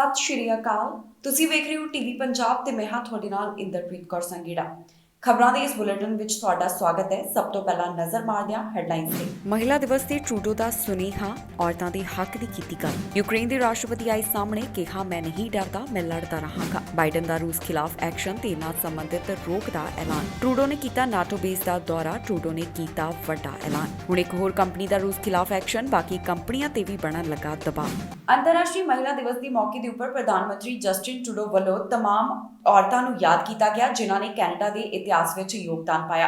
ਸਤਿ ਸ਼੍ਰੀ ਅਕਾਲ। ਤੁਸੀਂ ਵੇਖ ਰਹੇ ਹੋ ਟੀਵੀ ਪੰਜਾਬ ਤੇ ਮੈਂ ਹਾਂ ਤੁਹਾਡੇ ਨਾਲ ਇੰਦਰਪ੍ਰੀਤ ਕੌਰ ਸੰਗੀੜਾ। ਖਬਰਾਂ ਦੇ ਇਸ ਬੁਲੇਟਿਨ ਵਿੱਚ ਤੁਹਾਡਾ ਸਵਾਗਤ ਹੈ। ਸਭ ਤੋਂ ਪਹਿਲਾਂ ਨਜ਼ਰ ਮਾਰਦੇ ਹਾਂ ਹੈਡਲਾਈਨਸ ਤੇ। ਮਹਿਲਾ ਦਿਵਸ ਤੇ ਟਰੂਡੋ ਦਾ ਸੁਨੇਹਾ, ਔਰਤਾਂ ਦੇ ਹੱਕ ਦੀ ਕੀਤੀ ਗੱਲ। ਯੂਕਰੇਨ ਦੇ ਰਾਸ਼ਟਰਪਤੀ ਆਏ ਸਾਹਮਣੇ ਕਿਹਾ, ਮੈਂ ਨਹੀਂ ਡਰਦਾ, ਮੈਂ ਲੜਦਾ ਰਹਾਂਗਾ। ਬਾਈਡਨ ਦਾ ਰੂਸ ਖਿਲਾਫ ਐਕਸ਼ਨ ਤੇ ਨਾਲ ਸੰਬੰਧਿਤ ਰੋਕ ਦਾ ਐਲਾਨ। ਟਰੂਡੋ ਨੇ ਕੀਤਾ ਨਾਟੋ ਬੇਸ ਦਾ ਦੌਰਾ, ਟਰੂਡੋ ਨੇ ਕੀਤਾ ਵੱਡਾ ਐਲਾਨ। ਹੁਣ ਇੱਕ ਹੋਰ ਕੰਪਨੀ ਦਾ ਰੂਸ ਖਿਲਾਫ ਐਕਸ਼ਨ, ਬਾਕੀ ਕੰਪਨੀਆਂ ਤੇ ਵੀ ਬਣਨ ਲੱਗਾ ਦਬਾਅ। ਅੰਤਰਰਾਸ਼ਟਰੀ ਮਹਿਲਾ ਦਿਵਸ ਦੀ ਮੌਕੇ ਦੇ ਉੱਪਰ ਪ੍ਰਧਾਨ ਮੰਤਰੀ ਜਸਟਿਨ ਟਰੂਡੋ ਵੱਲੋਂ तमाम ਔਰਤਾਂ ਨੂੰ ਯਾਦ ਕੀਤਾ ਗਿਆ ਜਿਨ੍ਹਾਂ ਨੇ ਕੈਨੇਡਾ ਦੇ ਇਤਿਹਾਸ ਵਿੱਚ ਯੋਗਦਾਨ ਪਾਇਆ।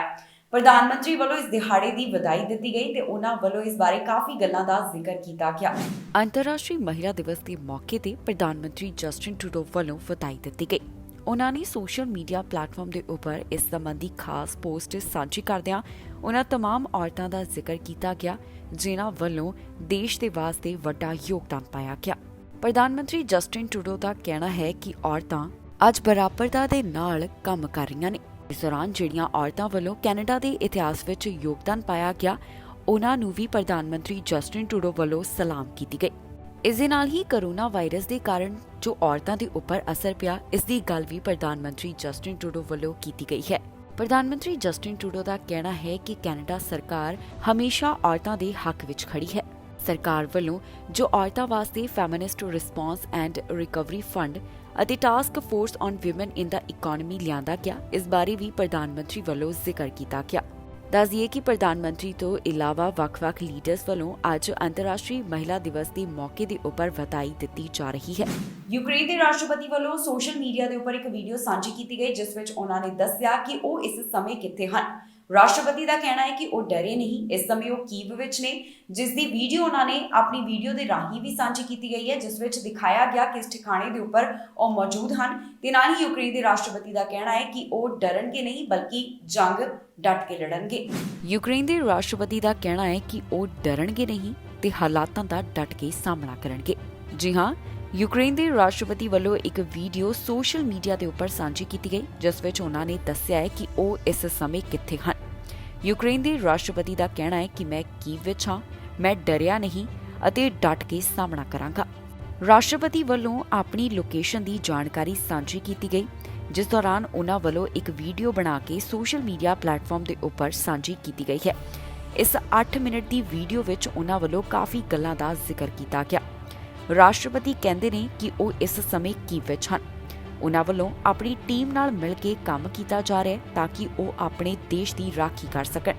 ਪ੍ਰਧਾਨ ਮੰਤਰੀ ਵੱਲੋਂ ਇਸ ਦਿਹਾੜੇ ਦੀ ਵਧਾਈ ਦਿੱਤੀ ਗਈ ਤੇ ਉਹਨਾਂ ਵੱਲੋਂ ਇਸ ਬਾਰੇ ਕਾਫੀ ਗੱਲਾਂ ਦਾ ਜ਼ਿਕਰ ਕੀਤਾ ਗਿਆ। ਅੰਤਰਰਾਸ਼ਟਰੀ ਮਹਿਲਾ ਦਿਵਸ ਦੇ ਮੌਕੇ ਤੇ ਪ੍ਰਧਾਨ ਮੰਤਰੀ ਜਸਟਿਨ ਟਰੂਡੋ ਵੱਲੋਂ ਵਧਾਈ ਦਿੱਤੀ ਗਈ। ਉਹਨਾਂ ਨੇ ਸੋਸ਼ਲ ਮੀਡੀਆ ਪਲੇਟਫਾਰਮ ਦੇ ਉੱਪਰ ਇਸ ਸੰਬੰਧੀ ਖਾਸ ਪੋਸਟ ਸਾਂਝੀ ਕਰਦਿਆਂ ਉਹਨਾਂ तमाम ਔਰਤਾਂ ਦਾ ਜ਼ਿਕਰ ਕੀਤਾ ਗਿਆ ਜਿਨ੍ਹਾਂ ਵੱਲੋਂ ਦੇਸ਼ ਦੇ ਵਾਸਤੇ ਵੱਡਾ ਯੋਗਦਾਨ ਪਾਇਆ ਗਿਆ। ਪ੍ਰਧਾਨ ਮੰਤਰੀ ਜਸਟਿਨ ਟਰੂਡੋ ਦਾ ਕਹਿਣਾ ਹੈ ਕਿ ਔਰਤਾਂ ਅੱਜ ਬਰਾਬਰਤਾ ਦੇ ਨਾਲ ਕੰਮ ਕਰ ਰਹੀਆਂ ਨੇ। ਇਸ ਦੌਰਾਨ ਜਿਹੜੀਆਂ ਔਰਤਾਂ ਵੱਲੋਂ ਕੈਨੇਡਾ ਦੇ ਇਤਿਹਾਸ ਵਿੱਚ ਯੋਗਦਾਨ ਪਾਇਆ ਗਿਆ, ਉਹਨਾਂ ਨੂੰ ਵੀ ਪ੍ਰਧਾਨ ਮੰਤਰੀ ਜਸਟਿਨ ਟਰੂਡੋ ਵੱਲੋਂ ਸਲਾਮ ਕੀਤੀ ਗਈ। ਇਸ ਦੇ ਨਾਲ ਹੀ ਕੋਰੋਨਾ ਵਾਇਰਸ ਦੇ ਕਾਰਨ ਜੋ ਔਰਤਾਂ ਦੇ ਉੱਪਰ ਅਸਰ ਪਿਆ, ਇਸ ਦੀ ਗੱਲ ਵੀ ਪ੍ਰਧਾਨ ਮੰਤਰੀ ਜਸਟਿਨ ਟਰੂਡੋ ਵੱਲੋਂ ਕੀਤੀ ਗਈ ਹੈ। ਪ੍ਰਧਾਨ ਮੰਤਰੀ ਜਸਟਿਨ ਟਰੂਡੋ ਦਾ ਕਹਿਣਾ ਹੈ ਕਿ ਕੈਨੇਡਾ ਸਰਕਾਰ ਹਮੇਸ਼ਾ ਔਰਤਾਂ ਦੇ ਹੱਕ ਵਿੱਚ ਖੜੀ ਹੈ। ਸਰਕਾਰ ਵੱਲੋਂ ਜੋ ਔਰਤਾਂ ਵਾਸਤੇ feminist response and recovery fund ਅਤੇ task force on women in the economy ਲਿਆਂਦਾ ਗਿਆ, ਇਸ ਬਾਰੇ ਵੀ ਪ੍ਰਧਾਨ ਮੰਤਰੀ ਵੱਲੋਂ ਜ਼ਿਕਰ ਕੀਤਾ ਗਿਆ। ਦੱਸ ਦਈਏ ਕਿ ਪ੍ਰਧਾਨ ਮੰਤਰੀ ਤੋਂ ਇਲਾਵਾ ਵੱਖ-ਵੱਖ ਲੀਡਰਸ ਵੱਲੋਂ ਅੱਜ ਅੰਤਰਰਾਸ਼ਟਰੀ ਮਹਿਲਾ ਦਿਵਸ ਦੇ ਮੌਕੇ ਦੇ ਉੱਪਰ ਵਧਾਈ ਦਿੱਤੀ ਜਾ ਰਹੀ ਹੈ। ਯੂਕਰੇਨ ਦੇ ਰਾਸ਼ਟਰਪਤੀ ਵੱਲੋਂ ਸੋਸ਼ਲ ਮੀਡੀਆ ਦੇ ਉੱਪਰ ਇੱਕ ਵੀਡੀਓ ਸਾਂਝੀ ਕੀਤੀ ਗਈ ਜਿਸ ਵਿੱਚ ਉਹਨਾਂ ਨੇ ਦੱਸਿਆ ਕਿ ਉਹ ਇਸ ਸਮੇਂ ਕਿੱਥੇ ਹਨ। ਰਾਸ਼ਟਰਪਤੀ ਦਾ ਕਹਿਣਾ ਹੈ ਕਿ ਉਹ ਡਰੇ ਨਹੀਂ, ਇਸ ਸਮੇਂ ਉਹ ਕੀਵ ਵਿੱਚ ਨੇ, ਜਿਸ ਦੀ ਵੀਡੀਓ ਉਹਨਾਂ ਨੇ ਆਪਣੀ ਵੀਡੀਓ ਦੇ ਰਾਹੀਂ ਵੀ ਸਾਂਝੀ ਕੀਤੀ ਗਈ ਹੈ ਜਿਸ ਵਿੱਚ ਦਿਖਾਇਆ ਗਿਆ ਕਿ ਇਸ ਠਿਕਾਣੇ ਦੇ ਉੱਪਰ ਉਹ ਮੌਜੂਦ ਹਨ। ਤੇ ਨਾਲ ਹੀ ਯੂਕਰੇਨ ਦੇ ਰਾਸ਼ਟਰਪਤੀ ਦਾ ਕਹਿਣਾ ਹੈ ਕਿ ਉਹ ਡਰਨਗੇ ਨਹੀਂ ਬਲਕਿ ਜੰਗ ਡਟ ਕੇ ਲੜਨਗੇ। ਯੂਕਰੇਨ ਦੇ ਰਾਸ਼ਟਰਪਤੀ ਦਾ ਕਹਿਣਾ ਹੈ ਕਿ ਉਹ ਡਰਨਗੇ ਨਹੀਂ ਤੇ ਹਾਲਾਤਾਂ ਦਾ ਡਟ ਕੇ ਸਾਹਮਣਾ ਕਰਨਗੇ। ਜੀ ਹਾਂ, ਯੂਕਰੇਨ ਦੇ ਰਾਸ਼ਟਰਪਤੀ ਵੱਲੋਂ ਇੱਕ ਵੀਡੀਓ ਸੋਸ਼ਲ ਮੀਡੀਆ ਦੇ ਉੱਪਰ ਸਾਂਝੀ ਕੀਤੀ ਗਈ ਜਿਸ ਵਿੱਚ ਉਹਨਾਂ ਨੇ ਦੱਸਿਆ ਹੈ ਕਿ ਉਹ ਇਸ ਸਮੇਂ ਕਿੱਥੇ ਹਨ। ਯੂਕਰੇਨ ਦੇ ਰਾਸ਼ਟਰਪਤੀ ਦਾ ਕਹਿਣਾ ਹੈ ਕਿ ਮੈਂ ਕੀਵ ਵਿੱਚ ਹਾਂ, ਮੈਂ ਡਰਿਆ ਨਹੀਂ ਅਤੇ ਡਟ ਕੇ ਸਾਹਮਣਾ ਕਰਾਂਗਾ। ਰਾਸ਼ਟਰਪਤੀ ਵੱਲੋਂ ਆਪਣੀ ਲੋਕੇਸ਼ਨ ਦੀ ਜਾਣਕਾਰੀ ਸਾਂਝੀ ਕੀਤੀ ਗਈ ਜਿਸ ਦੌਰਾਨ ਉਹਨਾਂ ਵੱਲੋਂ ਇੱਕ ਵੀਡੀਓ ਬਣਾ ਕੇ ਸੋਸ਼ਲ ਮੀਡੀਆ ਪਲੇਟਫਾਰਮ ਦੇ ਉੱਪਰ ਸਾਂਝੀ ਕੀਤੀ ਗਈ ਹੈ। ਇਸ 8 ਮਿੰਟ ਦੀ ਵੀਡੀਓ ਵਿੱਚ ਉਹਨਾਂ ਵੱਲੋਂ ਕਾਫੀ ਗੱਲਾਂ ਦਾ ਜ਼ਿਕਰ ਕੀਤਾ ਗਿਆ। ਰਾਸ਼ਟਰਪਤੀ ਕਹਿੰਦੇ ਨੇ ਕਿ ਉਹ ਇਸ ਸਮੇਂ ਕੀਵ ਵਿੱਚ ਹਨ। ਉਹਨਾਂ ਵੱਲੋਂ ਆਪਣੀ ਟੀਮ ਨਾਲ ਮਿਲ ਕੇ ਕੰਮ ਕੀਤਾ ਜਾ ਰਿਹਾ ਹੈ ਤਾਂ ਕਿ ਉਹ ਆਪਣੇ ਦੇਸ਼ ਦੀ ਰਾਖੀ ਕਰ ਸਕਣ।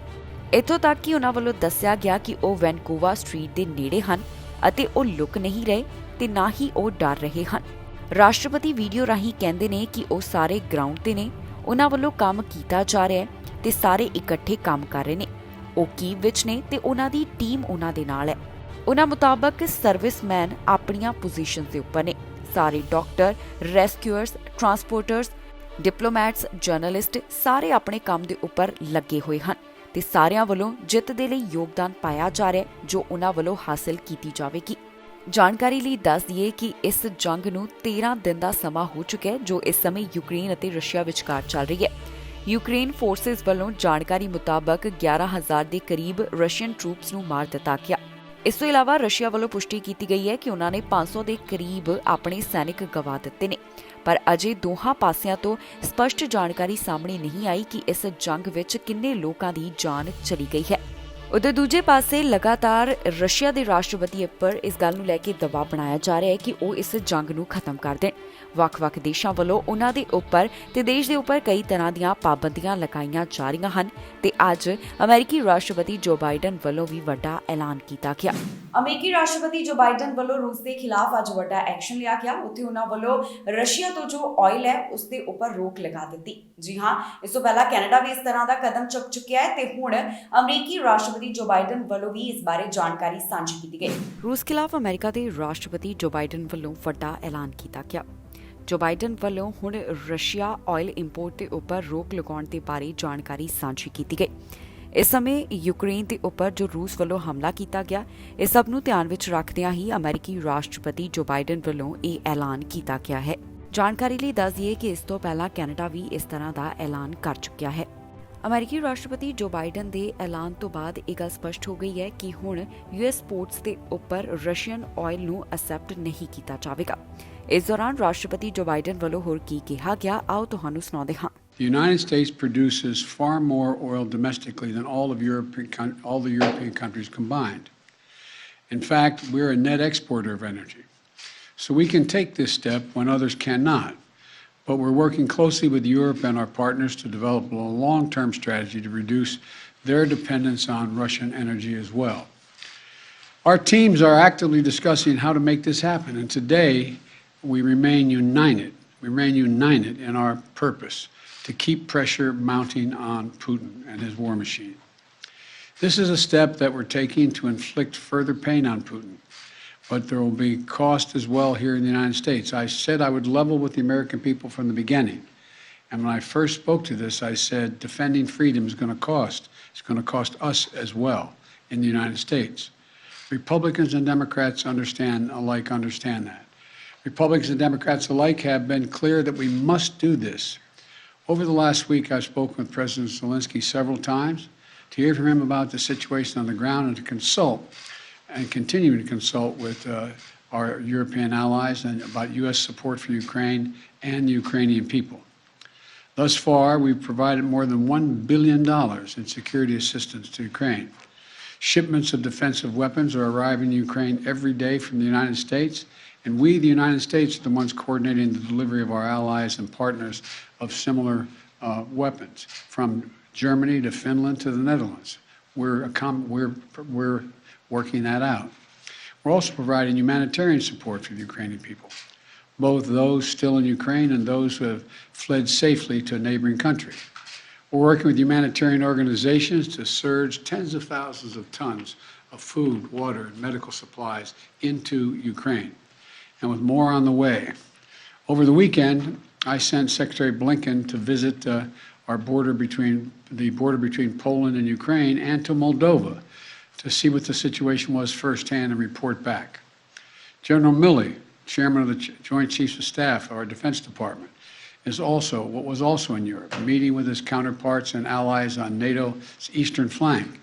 ਇੱਥੋਂ ਤੱਕ ਕਿ ਉਹਨਾਂ ਵੱਲੋਂ ਦੱਸਿਆ ਗਿਆ ਕਿ ਉਹ ਵੈਨਕੂਵਰ ਸਟਰੀਟ ਦੇ ਨੇੜੇ ਹਨ ਅਤੇ ਉਹ ਲੁਕ ਨਹੀਂ ਰਹੇ ਤੇ ਨਾ ਹੀ ਉਹ ਡਰ ਰਹੇ ਹਨ। ਰਾਸ਼ਟਰਪਤੀ ਵੀਡੀਓ ਰਾਹੀਂ ਕਹਿੰਦੇ ਨੇ ਕਿ ਉਹ ਸਾਰੇ ਗਰਾਊਂਡ ਤੇ ਨੇ, ਉਹਨਾਂ ਵੱਲੋਂ ਕੰਮ ਕੀਤਾ ਜਾ ਰਿਹਾ ਹੈ ਤੇ ਸਾਰੇ ਇਕੱਠੇ ਕੰਮ ਕਰ ਰਹੇ ਨੇ। ਉਹ ਕੀਵ ਵਿੱਚ ਨੇ ਤੇ ਉਹਨਾਂ ਦੀ ਟੀਮ ਉਹਨਾਂ ਦੇ ਨਾਲ ਹੈ। ਉਹਨਾਂ ਮੁਤਾਬਕ ਸਰਵਿਸਮੈਨ ਆਪਣੀਆਂ ਪੋਜੀਸ਼ਨਸ ਦੇ ਉੱਪਰ ਨੇ। ਸਾਰੇ ਡਾਕਟਰ, ਰੈਸਕਿਊਅਰਸ, ਟਰਾਂਸਪੋਰਟਰਸ, ਡਿਪਲੋਮੈਟਸ, ਜਰਨਲਿਸਟ ਸਾਰੇ ਆਪਣੇ ਕੰਮ ਦੇ ਉੱਪਰ ਲੱਗੇ ਹੋਏ ਹਨ ਤੇ ਸਾਰਿਆਂ ਵੱਲੋਂ ਜਿੱਤ ਦੇ ਲਈ ਯੋਗਦਾਨ ਪਾਇਆ ਜਾ ਰਿਹਾ ਹੈ ਜੋ ਉਹਨਾਂ ਵੱਲੋਂ ਹਾਸਲ ਕੀਤੀ ਜਾਵੇਗੀ। ਜਾਣਕਾਰੀ ਲਈ ਦੱਸ ਦਈਏ ਕਿ ਇਸ ਜੰਗ ਨੂੰ 13 ਦਿਨ ਦਾ ਸਮਾਂ ਹੋ ਚੁੱਕਾ ਹੈ ਜੋ ਇਸ ਸਮੇਂ ਯੂਕਰੇਨ ਅਤੇ ਰਸ਼ੀਆ ਵਿਚਕਾਰ ਚੱਲ ਰਹੀ ਹੈ। ਯੂਕਰੇਨ ਫੋਰਸਿਸ ਵੱਲੋਂ ਜਾਣਕਾਰੀ ਮੁਤਾਬਕ 11,000 ਦੇ ਕਰੀਬ ਰਸ਼ੀਅਨ ਟਰੂਪਸ ਨੂੰ ਮਾਰ ਦਿੱਤਾ ਗਿਆ। ਇਸ ਤੋਂ ਇਲਾਵਾ ਰਸ਼ੀਆ ਵੱਲੋਂ ਪੁਸ਼ਟੀ ਕੀਤੀ ਗਈ ਹੈ ਕਿ ਉਹਨਾਂ ਨੇ 500 ਦੇ ਕਰੀਬ ਆਪਣੇ ਸੈਨਿਕ ਗਵਾ ਦਿੱਤੇ ਨੇ, ਪਰ ਅਜੇ ਦੋਹਾਂ ਪਾਸਿਆਂ ਤੋਂ ਸਪਸ਼ਟ ਜਾਣਕਾਰੀ ਸਾਹਮਣੇ ਨਹੀਂ ਆਈ ਕਿ ਇਸ ਜੰਗ ਵਿੱਚ ਕਿੰਨੇ ਲੋਕਾਂ ਦੀ ਜਾਨ ਚਲੀ ਗਈ ਹੈ। ਉਧਰ ਦੂਜੇ ਪਾਸੇ ਲਗਾਤਾਰ ਰਸ਼ੀਆ ਦੇ ਰਾਸ਼ਟਰਪਤੀ ਉੱਪਰ ਇਸ ਗੱਲ ਨੂੰ ਲੈ ਕੇ ਦਬਾਅ ਬਣਾਇਆ ਜਾ ਰਿਹਾ ਹੈ ਕਿ ਉਹ ਇਸ ਜੰਗ ਨੂੰ ਖਤਮ ਕਰ ਦੇਣ। ਵੱਖ-ਵੱਖ ਦੇਸ਼ਾਂ ਵੱਲੋਂ ਉਹਨਾਂ ਦੇ ਉੱਪਰ ਤੇ ਦੇਸ਼ ਦੇ ਉੱਪਰ ਕਈ ਤਰ੍ਹਾਂ ਦੀਆਂ ਪਾਬੰਦੀਆਂ ਲਗਾਈਆਂ ਜਾ ਰਹੀਆਂ ਹਨ ਤੇ ਅੱਜ ਅਮਰੀਕੀ ਰਾਸ਼ਟਰਪਤੀ ਜੋ ਬਾਈਡਨ ਵੱਲੋਂ ਵੀ ਵੱਡਾ ਐਲਾਨ ਕੀਤਾ ਗਿਆ। ਅਮਰੀਕੀ ਰਾਸ਼ਟਰਪਤੀ ਜੋ ਬਾਈਡਨ ਵੱਲੋਂ ਰੂਸ ਦੇ ਖਿਲਾਫ ਅੱਜ ਵੱਡਾ ਐਕਸ਼ਨ ਲਿਆ ਗਿਆ। ਉੱਥੇ ਉਹਨਾਂ ਵੱਲੋਂ ਰਸ਼ੀਆ ਤੋਂ ਜੋ ਆਇਲ ਹੈ ਉਸ ਦੇ ਉੱਪਰ ਰੋਕ ਲਗਾ ਦਿੱਤੀ। ਜੀ ਹਾਂ, ਇਸ ਤੋਂ ਪਹਿਲਾਂ ਕੈਨੇਡਾ ਵੀ ਇਸ ਤਰ੍ਹਾਂ ਦਾ ਕਦਮ ਚੁੱਕ ਚੁੱਕਿਆ ਹੈ ਤੇ ਹੁਣ ਅਮਰੀਕੀ ਰਾਸ਼ਟਰਪਤੀ ਜੋ ਬਾਈਡਨ ਵੱਲੋਂ ਵੀ ਇਸ ਬਾਰੇ ਜਾਣਕਾਰੀ ਸਾਂਝੀ ਕੀਤੀ ਗਈ। ਰੂਸ ਖਿਲਾਫ ਅਮਰੀਕਾ ਦੇ ਰਾਸ਼ਟਰਪਤੀ ਜੋ ਬਾਈਡਨ ਵੱਲੋਂ ਵੱਡਾ ਐਲਾਨ ਕੀਤਾ ਗਿਆ। ਜੋ ਬਾਈਡਨ ਵੱਲੋਂ ਹੁਣ ਰਸ਼ੀਆ ਆਇਲ ਇੰਪੋਰਟ ਦੇ ਉੱਪਰ ਰੋਕ ਲਗਾਉਣ ਦੇ ਬਾਰੇ ਜਾਣਕਾਰੀ ਸਾਂਝੀ ਕੀਤੀ ਗਈ। ਇਸ ਸਮੇਂ ਯੂਕਰੇਨ ਦੇ ਉੱਪਰ ਜੋ ਰੂਸ ਵੱਲੋਂ ਹਮਲਾ ਕੀਤਾ ਗਿਆ, ਇਸ ਸਭ ਨੂੰ ਧਿਆਨ ਵਿੱਚ ਰੱਖਦਿਆਂ ਹੀ ਅਮਰੀਕੀ ਰਾਸ਼ਟਰਪਤੀ ਜੋ ਬਾਈਡਨ ਵੱਲੋਂ ਇਹ ਐਲਾਨ ਕੀਤਾ ਗਿਆ ਹੈ। ਜਾਣਕਾਰੀ ਲਈ ਦੱਸ ਦਈਏ ਕਿ ਇਸ ਤੋਂ ਪਹਿਲਾਂ ਕੈਨੇਡਾ ਵੀ ਇਸ ਤਰ੍ਹਾਂ ਦਾ ਐਲਾਨ ਕਰ ਚੁੱਕਿਆ ਹੈ। ਅਮਰੀਕੀ ਰਾਸ਼ਟਰਪਤੀ ਜੋ ਬਾਈਡਨ ਦੇ ਐਲਾਨ ਤੋਂ ਬਾਅਦ ਇਹ ਗੱਲ ਸਪਸ਼ਟ ਹੋ ਗਈ ਹੈ ਕਿ ਹੁਣ ਯੂਐਸ ਪੋਰਟਸ ਦੇ ਉੱਪਰ ਰਸ਼ੀਅਨ ਆਇਲ ਨੂੰ ਅਸੈਪਟ ਨਹੀਂ ਕੀਤਾ ਜਾਵੇਗਾ। ਇਸ ਦੌਰਾਨ ਰਾਸ਼ਟਰਪਤੀ ਜੋ ਬਾਈਡਨ ਵੱਲੋਂ ਹੋਰ ਕੀ ਕਿਹਾ ਗਿਆ, ਆਓ ਤੁਹਾਨੂੰ ਸੁਣਾਉਂਦੇ ਹਾਂ। The United States produces far more oil domestically than all the European countries combined. In fact, we're a net exporter of energy. So we can take this step when others cannot. But we're working closely with Europe and our partners to develop a long-term strategy to reduce their dependence on Russian energy as well. Our teams are actively discussing how to make this happen, and today we remain united. We remain united in our purpose to keep pressure mounting on Putin and his war machine. This is a step that we're taking to inflict further pain on Putin, but there will be cost as well here in the United States. I said I would level with the American people from the beginning, and when I first spoke to this, I said defending freedom is going to cost. It's going to cost us as well in the United States. Republicans and Democrats understand that. Republicans and Democrats alike have been clear that we must do this. Over the last week, I've spoken with President Zelensky several times to hear from him about the situation on the ground and to consult and continue to consult with our European allies and about U.S. support for Ukraine and the Ukrainian people. Thus far, we've provided more than $1 billion in security assistance to Ukraine. Shipments of defensive weapons are arriving in Ukraine every day from the United States, and we, the United States, are the ones coordinating the delivery of our allies and partners of similar weapons, from Germany to Finland to the Netherlands. We're working that out. We're also providing humanitarian support for the Ukrainian people, both those still in Ukraine and those who have fled safely to a neighboring country. We're working with humanitarian organizations to surge tens of thousands of tons of food, water, and medical supplies into Ukraine, and with more on the way. Over the weekend, I sent Secretary Blinken to visit our border between Poland and Ukraine and to Moldova to see what the situation was firsthand and report back. General Milley, Chairman of the Joint Chiefs of Staff of our Defense Department, was also in Europe, meeting with his counterparts and allies on NATO's eastern flank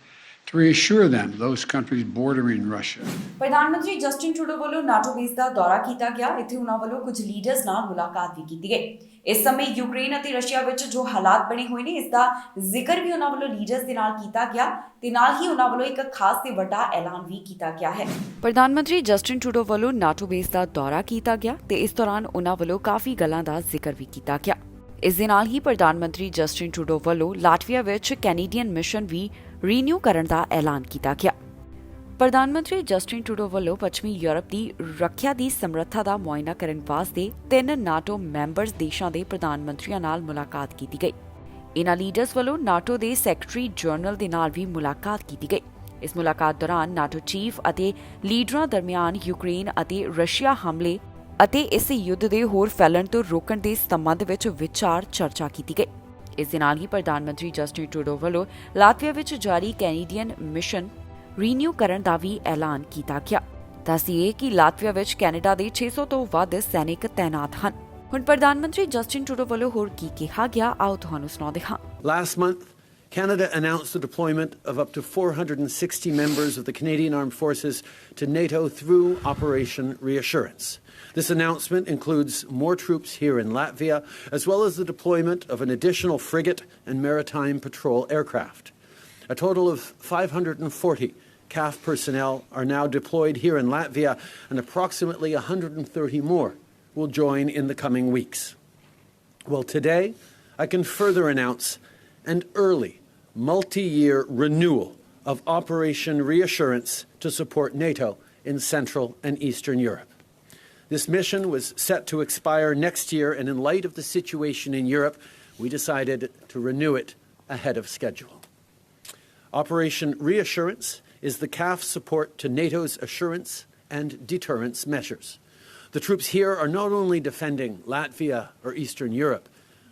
to reassure them those countries bordering Russia. ਪ੍ਰਧਾਨ ਮੰਤਰੀ Justin Trudeau ਵੱਲੋਂ NATO base ਦਾ ਦੌਰਾ ਕੀਤਾ ਗਿਆ। ਇੱਥੇ ਉਹਨਾਂ ਵੱਲੋਂ ਕੁਝ ਲੀਡਰਸ ਨਾਲ ਮੁਲਾਕਾਤ ਵੀ ਕੀਤੀ ਗਈ। ਇਸ ਸਮੇਂ ਯੂਕਰੇਨ ਅਤੇ ਰਸ਼ੀਆ ਵਿੱਚ ਜੋ ਹਾਲਾਤ ਬਣੇ ਹੋਏ ਨੇ, ਇਸ ਦਾ ਜ਼ਿਕਰ ਵੀ ਉਹਨਾਂ ਵੱਲੋਂ ਲੀਡਰਸ ਦੇ ਨਾਲ ਕੀਤਾ ਗਿਆ ਤੇ ਨਾਲ ਹੀ ਉਹਨਾਂ ਵੱਲੋਂ ਇੱਕ ਖਾਸ ਤੇ ਵੱਡਾ ਐਲਾਨ ਵੀ ਕੀਤਾ ਗਿਆ ਹੈ। ਪ੍ਰਧਾਨ ਮੰਤਰੀ ਜਸਟਿਨ ਟਰੂਡੋ ਵੱਲੋਂ ਨਾਟੋ ਬੇਸ ਦਾ ਦੌਰਾ ਕੀਤਾ ਗਿਆ ਤੇ ਇਸ ਦੌਰਾਨ ਉਹਨਾਂ ਵੱਲੋਂ ਕਾਫੀ ਗੱਲਾਂ ਦਾ ਜ਼ਿਕਰ ਵੀ ਕੀਤਾ ਗਿਆ। ਇਸ ਦੇ ਨਾਲ ਹੀ ਪ੍ਰਧਾਨ ਮੰਤਰੀ ਜਸਟਿਨ ਟਰੂਡੋ ਵੱਲੋਂ ਲਾਟਵੀਆ ਵਿੱਚ ਕੈਨੇਡੀਅਨ ਮਿਸ਼ਨ ਵੀ ਰੀਨਿਊ ਕਰਨ ਦਾ ਐਲਾਨ ਕੀਤਾ ਗਿਆ। ਪ੍ਰਧਾਨ ਮੰਤਰੀ ਜਸਟਿਨ ਟਰੂਡੋ ਵੱਲੋਂ ਪੱਛਮੀ ਯੂਰਪ ਦੀ ਰੱਖਿਆ ਦੀ ਸਮਰੱਥਾ ਦਾ ਮੁਆਇਨਾ ਕਰਨ ਵਾਸਤੇ 3 ਨਾਟੋ ਮੈਂਬਰਸ ਦੇਸ਼ਾਂ ਦੇ ਪ੍ਰਧਾਨ ਮੰਤਰੀਆਂ ਨਾਲ ਮੁਲਾਕਾਤ ਕੀਤੀ ਗਈ। ਇਨ੍ਹਾਂ ਲੀਡਰਸ ਵੱਲੋਂ ਨਾਟੋ ਦੇ ਸੈਕਟਰੀ ਜਨਰਲ ਦੇ ਨਾਲ ਵੀ ਮੁਲਾਕਾਤ ਕੀਤੀ ਗਈ। ਇਸ ਮੁਲਾਕਾਤ ਦੌਰਾਨ ਨਾਟੋ ਚੀਫ ਅਤੇ ਲੀਡਰਾਂ ਦਰਮਿਆਨ ਯੂਕਰੇਨ ਅਤੇ ਰਸ਼ੀਆ ਹਮਲੇ ਅਤੇ ਇਸ ਯੁੱਧ ਦੇ ਹੋਰ ਫੈਲਣ ਤੋਂ ਰੋਕਣ ਦੇ ਸੰਬੰਧ ਵਿੱਚ ਵਿਚਾਰ ਚਰਚਾ ਕੀਤੀ ਗਈ। ਇਸ ਦੇ ਨਾਲ ਹੀ ਪ੍ਰਧਾਨ ਮੰਤਰੀ ਜਸਟਿਨ ਟਰੂਡੋ ਵੱਲੋਂ ਲਾਤਵੀਆ ਵਿੱਚ ਜਾਰੀ ਕੈਨੇਡੀਅਨ ਮਿਸ਼ਨ ਰੀਨਿਊ ਕਰਨ ਦਾ ਵੀ ਐਲਾਨ ਕੀਤਾ ਗਿਆ। ਦੱਸੀਏ ਕਿ ਲਾਤਵੀਆ ਵਿੱਚ ਕੈਨੇਡਾ ਦੇ 600 ਤੋਂ ਵੱਧ ਸੈਨਿਕ ਤੈਨਾਤ ਹਨ। ਹੁਣ ਪ੍ਰਧਾਨ ਮੰਤਰੀ ਜਸਟਿਨ ਟਰੂਡੋ ਵੱਲੋਂ ਹੋਰ ਕੀ ਕਿਹਾ ਗਿਆ, ਆਓ ਤੁਹਾਨੂੰ ਸੁਣਾਉਂਦੇ ਹਾਂ। Last month, Canada announced the deployment of up to 460 members of the Canadian Armed Forces to NATO through Operation Reassurance. This announcement includes more troops here in Latvia, as well as the deployment of an additional frigate and maritime patrol aircraft. A total of 540 CAF personnel are now deployed here in Latvia, and approximately 130 more will join in the coming weeks. Well, today, I can further announce an early, multi-year renewal of Operation Reassurance to support NATO in Central and Eastern Europe. This mission was set to expire next year, and in light of the situation in Europe, we decided to renew it ahead of schedule. Operation Reassurance is the CAF support to NATO's assurance and deterrence measures. The troops here are not only defending Latvia or Eastern Europe,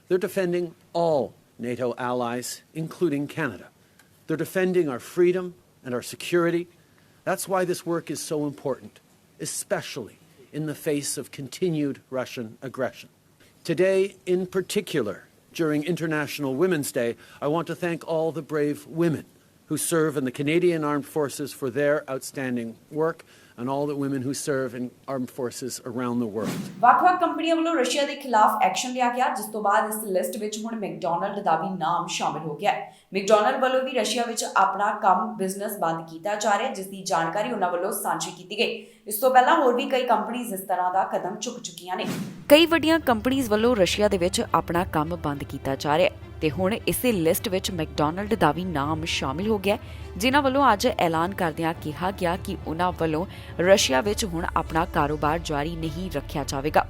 they're defending all NATO allies, including Canada. They're defending our freedom and our security. That's why this work is so important, especially in the face of continued Russian aggression. Today, in particular, during International Women's Day, I want to thank all the brave women who serve in the Canadian Armed Forces for their outstanding work, and all the women who serve in armed forces around the world. ਵੱਖ-ਵੱਖ ਕੰਪਨੀਆਂ ਵੱਲੋਂ Russia ਦੇ ਖਿਲਾਫ action ਲਿਆ ਗਿਆ, ਜਿਸ ਤੋਂ ਬਾਅਦ ਇਸ ਲਿਸਟ ਵਿੱਚ ਹੁਣ ਮੈਕਡੋਨਲਡ ਦਾ ਵੀ ਨਾਮ ਸ਼ਾਮਿਲ ਹੋ ਗਿਆ ਹੈ। ਮੈਕਡੋਨਲਡ ਵੱਲੋਂ ਵੀ ਰਸ਼ੀਆ ਵਿੱਚ ਆਪਣਾ ਕੰਮ ਬਿਜ਼ਨਸ ਬੰਦ ਕੀਤਾ ਜਾ ਰਿਹਾ ਹੈ, ਜਿਸ ਦੀ ਜਾਣਕਾਰੀ ਉਹਨਾਂ ਵੱਲੋਂ ਸਾਂਝੀ ਕੀਤੀ ਗਈ। ਇਸ ਤੋਂ ਪਹਿਲਾਂ ਹੋਰ ਵੀ ਕਈ ਕੰਪਨੀਆਂ ਇਸ ਤਰ੍ਹਾਂ ਦਾ ਕਦਮ ਚੁੱਕ ਚੁੱਕੀਆਂ ਨੇ। ਕਈ ਵੱਡੀਆਂ ਕੰਪਨੀਆਂ ਵੱਲੋਂ ਰਸ਼ੀਆ ਦੇ ਵਿੱਚ ਆਪਣਾ ਕੰਮ ਬੰਦ ਕੀਤਾ ਜਾ ਰਿਹਾ ਹੈ ਤੇ ਹੁਣ ਇਸੇ ਲਿਸਟ ਵਿੱਚ ਮੈਕਡੋਨਲਡ ਦਾ ਵੀ ਨਾਮ ਸ਼ਾਮਿਲ ਹੋ ਗਿਆ, ਜਿਨ੍ਹਾਂ ਵੱਲੋਂ ਅੱਜ ਐਲਾਨ ਕਰਦਿਆਂ ਕਿਹਾ ਗਿਆ ਕਿ ਉਹਨਾਂ ਵੱਲੋਂ ਰਸ਼ੀਆ ਵਿੱਚ ਹੁਣ ਆਪਣਾ ਕਾਰੋਬਾਰ ਜਾਰੀ ਨਹੀਂ ਰੱਖਿਆ ਜਾਵੇਗਾ।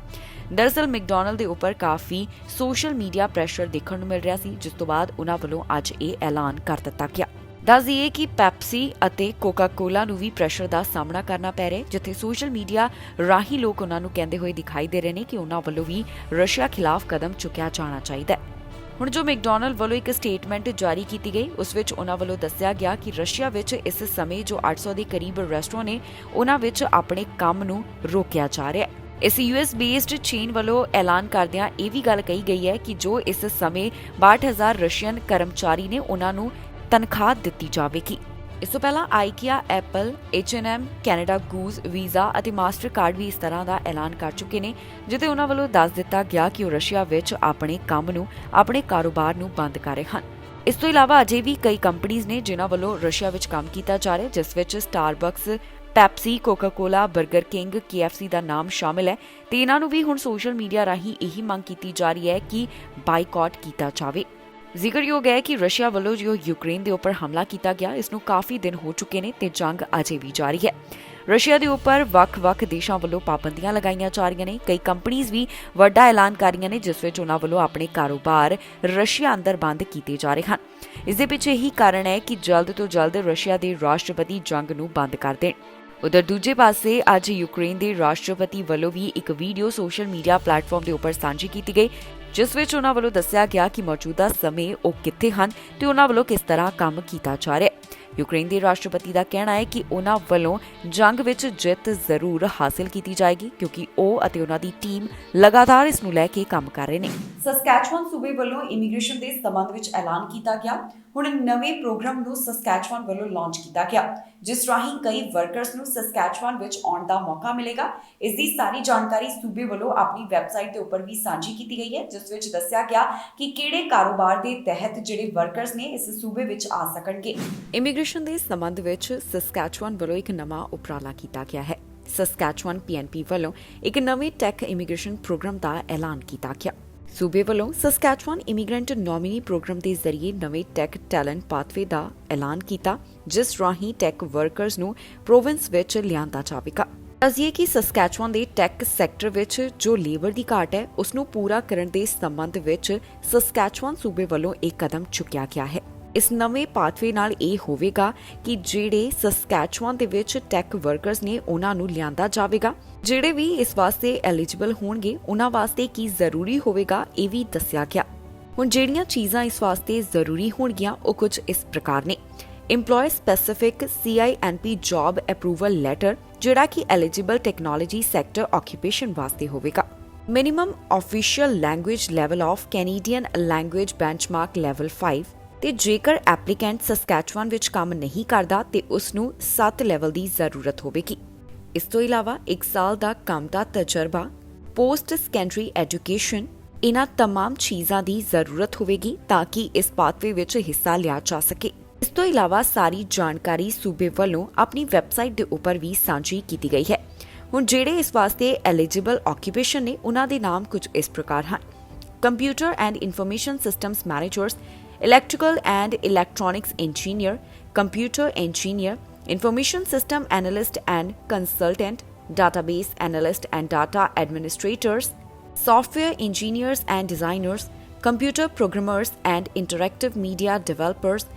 ਦਰਅਸਲ ਮੈਕਡੋਨਲਡ ਦੇ ਉੱਪਰ ਕਾਫੀ ਸੋਸ਼ਲ ਮੀਡੀਆ ਪ੍ਰੈਸ਼ਰ ਦੇਖਣ ਨੂੰ ਮਿਲ ਰਿਹਾ ਸੀ, ਜਿਸ ਤੋਂ ਬਾਅਦ ਉਹਨਾਂ ਵੱਲੋਂ ਅੱਜ ਇਹ ਐਲਾਨ ਕਰ ਦਿੱਤਾ ਗਿਆ। ਦੱਸ ਦਈਏ ਕਿ ਪੈਪਸੀ ਅਤੇ ਕੋਕਾ ਕੋਲਾ ਨੂੰ ਵੀ ਪ੍ਰੈਸ਼ਰ ਦਾ ਸਾਹਮਣਾ ਕਰਨਾ ਪੈ ਰਿਹਾ, ਜਿੱਥੇ ਸੋਸ਼ਲ ਮੀਡੀਆ ਰਾਹੀਂ ਲੋਕ ਉਹਨਾਂ ਨੂੰ ਕਹਿੰਦੇ ਹੋਏ ਦਿਖਾਈ ਦੇ ਰਹੇ ਨੇ ਕਿ ਉਹਨਾਂ ਵੱਲੋਂ ਵੀ ਰਸ਼ੀਆ ਖਿਲਾਫ ਕਦਮ ਚੁੱਕਿਆ ਜਾਣਾ ਚਾਹੀਦਾ ਹੈ। ਹੁਣ ਜੋ ਮੈਕਡੋਨਲਡ ਵੱਲੋਂ ਇੱਕ ਸਟੇਟਮੈਂਟ ਜਾਰੀ ਕੀਤੀ ਗਈ, ਉਸ ਵਿੱਚ ਉਹਨਾਂ ਵੱਲੋਂ ਦੱਸਿਆ ਗਿਆ ਕਿ ਰਸ਼ੀਆ ਵਿੱਚ ਇਸ ਸਮੇਂ ਜੋ 800 ਦੇ ਕਰੀਬ ਰੈਸਟੋਰੈਂਟ ਨੇ, ਉਹਨਾਂ ਵਿੱਚ ਆਪਣੇ ਕੰਮ ਨੂੰ ਰੋਕਿਆ ਜਾ ਰਿਹਾ ਹੈ। ਇਸ US ਬੇਸਡ ਚੇਨ ਵੱਲੋਂ ਐਲਾਨ ਕਰਦਿਆਂ ਇਹ ਵੀ ਗੱਲ ਕਹੀ ਗਈ ਹੈ ਕਿ ਜੋ ਇਸ ਸਮੇਂ 62,000 ਰਸ਼ੀਅਨ ਕਰਮਚਾਰੀ ਨੇ, ਉਹਨਾਂ ਨੂੰ ਤਨਖਾਹ ਦਿੱਤੀ ਜਾਵੇਗੀ। ਇਸ ਤੋਂ ਪਹਿਲਾਂ IKEA, Apple, H&M, Canada Goose, Visa ਅਤੇ ਮਾਸਟਰਕਾਰਡ ਵੀ ਇਸ ਤਰ੍ਹਾਂ ਦਾ ਐਲਾਨ ਕਰ ਚੁੱਕੇ ਨੇ, ਜਿੱਥੇ ਉਹਨਾਂ ਵੱਲੋਂ ਦੱਸ ਦਿੱਤਾ ਗਿਆ ਕਿ ਉਹ ਰਸ਼ੀਆ ਵਿੱਚ ਆਪਣੇ ਕੰਮ ਨੂੰ, ਆਪਣੇ ਕਾਰੋਬਾਰ ਨੂੰ ਬੰਦ ਕਰ ਰਹੇ ਹਨ। ਇਸ ਤੋਂ ਇਲਾਵਾ ਅਜੇ ਵੀ ਕਈ ਕੰਪਨੀਆਂ ਨੇ ਜਿਨ੍ਹਾਂ ਵੱਲੋਂ ਰਸ਼ੀਆ ਵਿੱਚ ਕੰਮ ਕੀਤਾ ਜਾ ਰਿਹਾ, ਜਿਸ ਵਿੱਚ ਸਟਾਰਬਕਸ, ਪੈਪਸੀ, ਕੋਕਾ ਕੋਲਾ, 버ਗਰ ਕਿੰਗ, KFC ਦਾ ਨਾਮ ਸ਼ਾਮਿਲ ਹੈ ਤੇ ਇਹਨਾਂ ਨੂੰ ਵੀ ਹੁਣ ਸੋਸ਼ਲ ਮੀਡੀਆ ਰਾਹੀਂ ਇਹੀ ਮੰਗ ਕੀਤੀ ਜਾ ਰਹੀ ਹੈ ਕਿ ਬਾਈਕਾਟ ਕੀਤਾ ਜਾਵੇ। ਜ਼ਿਕਰਯੋਗ ਹੈ ਕਿ ਰਸ਼ੀਆ ਵੱਲੋਂ ਜੋ ਯੂਕਰੇਨ ਦੇ ਉੱਪਰ ਹਮਲਾ ਕੀਤਾ ਗਿਆ, ਇਸ ਨੂੰ ਕਾਫੀ ਦਿਨ ਹੋ ਚੁੱਕੇ ਨੇ ਤੇ ਜੰਗ ਅਜੇ ਵੀ ਜਾਰੀ ਹੈ। ਰਸ਼ੀਆ ਦੇ ਉੱਪਰ ਵੱਖ-ਵੱਖ ਦੇਸ਼ਾਂ ਵੱਲੋਂ ਪਾਬੰਦੀਆਂ ਲਗਾਈਆਂ ਜਾ ਰਹੀਆਂ ਨੇ। ਕਈ ਕੰਪਨੀਆਂ ਵੀ ਵੱਡਾ ਐਲਾਨ ਕਰ ਰਹੀਆਂ ਨੇ, ਜਿਸ ਵਿੱਚ ਉਹਨਾਂ ਵੱਲੋਂ ਆਪਣੇ ਕਾਰੋਬਾਰ ਰਸ਼ੀਆ ਅੰਦਰ ਬੰਦ ਕੀਤੇ ਜਾ ਰਹੇ ਹਨ। ਇਸ ਦੇ ਪਿੱਛੇ ਇਹੀ ਕਾਰਨ ਹੈ ਕਿ ਜਲਦ ਤੋਂ ਜਲਦ ਰਸ਼ੀਆ ਦੇ ਰਾਸ਼ਟਰਪਤੀ ਜੰਗ ਨੂੰ ਬੰਦ ਕਰ ਦੇਣ। ਉਧਰ ਦੂਜੇ ਪਾਸੇ ਅੱਜ ਯੂਕਰੇਨ ਦੇ ਰਾਸ਼ਟਰਪਤੀ ਵੱਲੋਂ ਵੀ ਇੱਕ ਵੀਡੀਓ ਸੋਸ਼ਲ ਮੀਡੀਆ ਪਲੇਟਫਾਰਮ ਦੇ ਉੱਪਰ ਸਾਂਝੀ ਕੀਤੀ ਗਈ, ਜਿਸ ਵਿੱਚ ਉਹਨਾਂ ਵੱਲੋਂ ਦੱਸਿਆ ਗਿਆ ਕਿ ਮੌਜੂਦਾ ਸਮੇਂ ਉਹ ਕਿੱਥੇ ਹਨ ਤੇ ਉਹਨਾਂ ਵੱਲੋਂ ਕਿਸ ਤਰ੍ਹਾਂ ਕੰਮ ਕੀਤਾ ਜਾ ਰਿਹਾ ਹੈ। ਯੂਕਰੇਨ ਦੇ ਰਾਸ਼ਟਰਪਤੀ ਦਾ ਕਹਿਣਾ ਹੈ ਕਿ ਉਹਨਾਂ ਵੱਲੋਂ ਜੰਗ ਵਿੱਚ ਜਿੱਤ ਜ਼ਰੂਰ ਹਾਸਲ ਕੀਤੀ ਜਾਏਗੀ, ਕਿਉਂਕਿ ਉਹ ਅਤੇ ਉਹਨਾਂ ਦੀ ਟੀਮ ਲਗਾਤਾਰ ਇਸ ਨੂੰ ਲੈ ਕੇ ਕੰਮ ਕਰ ਰਹੇ ਨੇ। ਸਸਕੈਚੁਅਨ ਸੂਬੇ ਵੱਲੋਂ ਇਮੀਗ੍ਰੇਸ਼ਨ ਦੇ ਸੰਬੰਧ ਵਿੱਚ ਐਲਾਨ ਕੀਤਾ ਗਿਆ। ਹੁਣ ਨਵੇਂ ਪ੍ਰੋਗਰਾਮ ਨੂੰ ਸਸਕੈਚੁਅਨ ਵੱਲੋਂ ਲਾਂਚ ਕੀਤਾ ਗਿਆ, ਜਿਸ ਰਾਹੀਂ ਕਈ ਵਰਕਰਸ ਨੂੰ ਸਸਕੈਚੁਅਨ ਵਿੱਚ ਆਉਣ ਦਾ ਮੌਕਾ ਮਿਲੇਗਾ। ਇਸ ਦੀ ਸਾਰੀ ਜਾਣਕਾਰੀ ਸੂਬੇ ਵੱਲੋਂ ਆਪਣੀ ਵੈਬਸਾਈਟ ਦੇ ਉੱਪਰ ਵੀ ਸਾਂਝੀ ਕੀਤੀ ਗਈ ਹੈ, ਜਿਸ ਵਿੱਚ ਦੱਸਿਆ ਗਿਆ ਕਿ ਕਿਹੜੇ ਕਾਰੋਬਾਰ ਦੇ ਤਹਿਤ ਜਿਹੜੇ ਵਰਕਰਸ ਨੇ ਇਸ ਸੂਬੇ ਵਿੱਚ ਆ ਸਕਣਗੇ। ਇਮੀਗ੍ਰੇਸ਼ਨ ਦੇ ਸੰਬੰਧ ਵਿੱਚ ਸਸਕੈਚੁਅਨ ਵੱਲੋਂ ਇੱਕ ਨਵਾਂ ਉਪਰਾਲਾ ਕੀਤਾ ਗਿਆ ਹੈ। ਸਸਕੈਚੁਅਨ PNP ਵੱਲੋਂ ਇੱਕ ਨਵੇਂ ਟੈਕ ਇਮੀਗ੍ਰੇਸ਼ਨ ਪ੍ਰੋਗਰਾਮ ਦਾ ਐਲਾਨ ਕੀਤਾ ਗਿਆ। ਸੂਬੇ ਵੱਲੋਂ ਸਸਕੈਚੁਅਨ ਇਮੀਗ੍ਰੈਂਟ ਨੋਮੀਨੀ ਪ੍ਰੋਗਰਾਮ ਦੇ ਜ਼ਰੀਏ ਨਵੇਂ ਟੈਕ ਟੈਲੈਂਟ ਪਾਥਵੇ ਦਾ ਐਲਾਨ ਕੀਤਾ, ਜਿਸ ਰਾਹੀਂ ਟੈਕ ਵਰਕਰਸ ਨੂੰ ਪ੍ਰੋਵਿੰਸ ਵਿੱਚ ਲਿਆਂਦਾ ਜਾਵੇਗਾ। ਦੱਸੀਏ ਕਿ ਸਸਕੈਚੁਅਨ ਦੇ ਟੈਕ ਸੈਕਟਰ ਵਿੱਚ ਜੋ ਲੇਬਰ ਦੀ ਘਾਟ ਹੈ, ਉਸ ਨੂੰ ਪੂਰਾ ਕਰਨ ਦੇ ਸੰਬੰਧ ਵਿੱਚ ਸਸਕੈਚੁਅਨ ਸੂਬੇ ਵੱਲੋਂ ਇੱਕ ਕਦਮ ਚੁੱਕਿਆ ਗਿਆ ਹੈ। ਇਸ ਨਵੇਂ ਪਾਥਵੇ ਨਾਲ ਇਹ ਹੋਵੇਗਾ ਕਿ ਜਿਹੜੇ ਸਸਕੈਚੁਅਨ ਦੇ ਵਿੱਚ ਟੈਕ ਵਰਕਰਸ ਨੇ, ਉਹਨਾਂ ਨੂੰ ਲਿਆਂਦਾ ਜਾਵੇਗਾ। ਜਿਹੜੇ ਵੀ ਇਸ ਵਾਸਤੇ ਐਲੀਜੀਬਲ ਹੋਣਗੇ, ਉਹਨਾਂ ਵਾਸਤੇ ਕੀ ਜ਼ਰੂਰੀ ਹੋਵੇਗਾ, ਇਹ ਵੀ ਦੱਸਿਆ ਗਿਆ। ਹੁਣ ਜਿਹੜੀਆਂ ਚੀਜ਼ਾਂ ਇਸ ਵਾਸਤੇ ਜ਼ਰੂਰੀ ਹੋਣਗੀਆਂ, ਉਹ ਕੁਝ ਇਸ ਪ੍ਰਕਾਰ ਨੇ। Employee specific CINP job approval letter, ਜਿਹੜਾ ਕਿ ਐਲੀਜੀਬਲ ਟੈਕਨੋਲੋਜੀ ਸੈਕਟਰ ਆਕੂਪੇਸ਼ਨ ਵਾਸਤੇ ਹੋਵੇਗਾ। Minimum official language level of Canadian language benchmark level 5 ਤੇ ਜੇਕਰ ਐਪਲੀਕੈਂਟ ਸਸਕੈਚੁਅਨ ਵਿੱਚ ਕੰਮ ਨਹੀਂ ਕਰਦਾ ਤੇ ਉਸ ਨੂੰ 7 ਲੈਵਲ ਦੀ ਜ਼ਰੂਰਤ ਹੋਵੇਗੀ। ਇਸ ਤੋਂ ਇਲਾਵਾ 1 ਸਾਲ ਦਾ ਕੰਮ ਦਾ ਤਜਰਬਾ, ਪੋਸਟ ਸੈਕੰਡਰੀ ਐਜੂਕੇਸ਼ਨ, ਇਹਨਾਂ तमाम ਚੀਜ਼ਾਂ ਦੀ ਜ਼ਰੂਰਤ ਹੋਵੇਗੀ ਤਾਂ ਕਿ ਇਸ ਪਾਥਵੇ ਵਿੱਚ ਹਿੱਸਾ ਲਿਆ ਜਾ ਸਕੇ। ਇਸ ਤੋਂ ਇਲਾਵਾ ਸਾਰੀ ਜਾਣਕਾਰੀ ਸੂਬੇ ਵੱਲੋਂ ਆਪਣੀ ਵੈਬਸਾਈਟ ਦੇ ਉੱਪਰ ਵੀ ਸਾਂਝੀ ਕੀਤੀ ਗਈ ਹੈ। ਹੁਣ ਜਿਹੜੇ ਇਸ ਵਾਸਤੇ ਐਲੀਜੀਬਲ ਆਕੂਪੇਸ਼ਨ ਨੇ, ਉਹਨਾਂ ਦੇ ਨਾਮ ਕੁਝ ਇਸ ਪ੍ਰਕਾਰ ਹਨ: computer and information systems managers, electrical and electronics engineer, computer engineer, information system analyst and consultant, database analyst and data administrators, software engineers and designers, computer programmers and interactive media developers,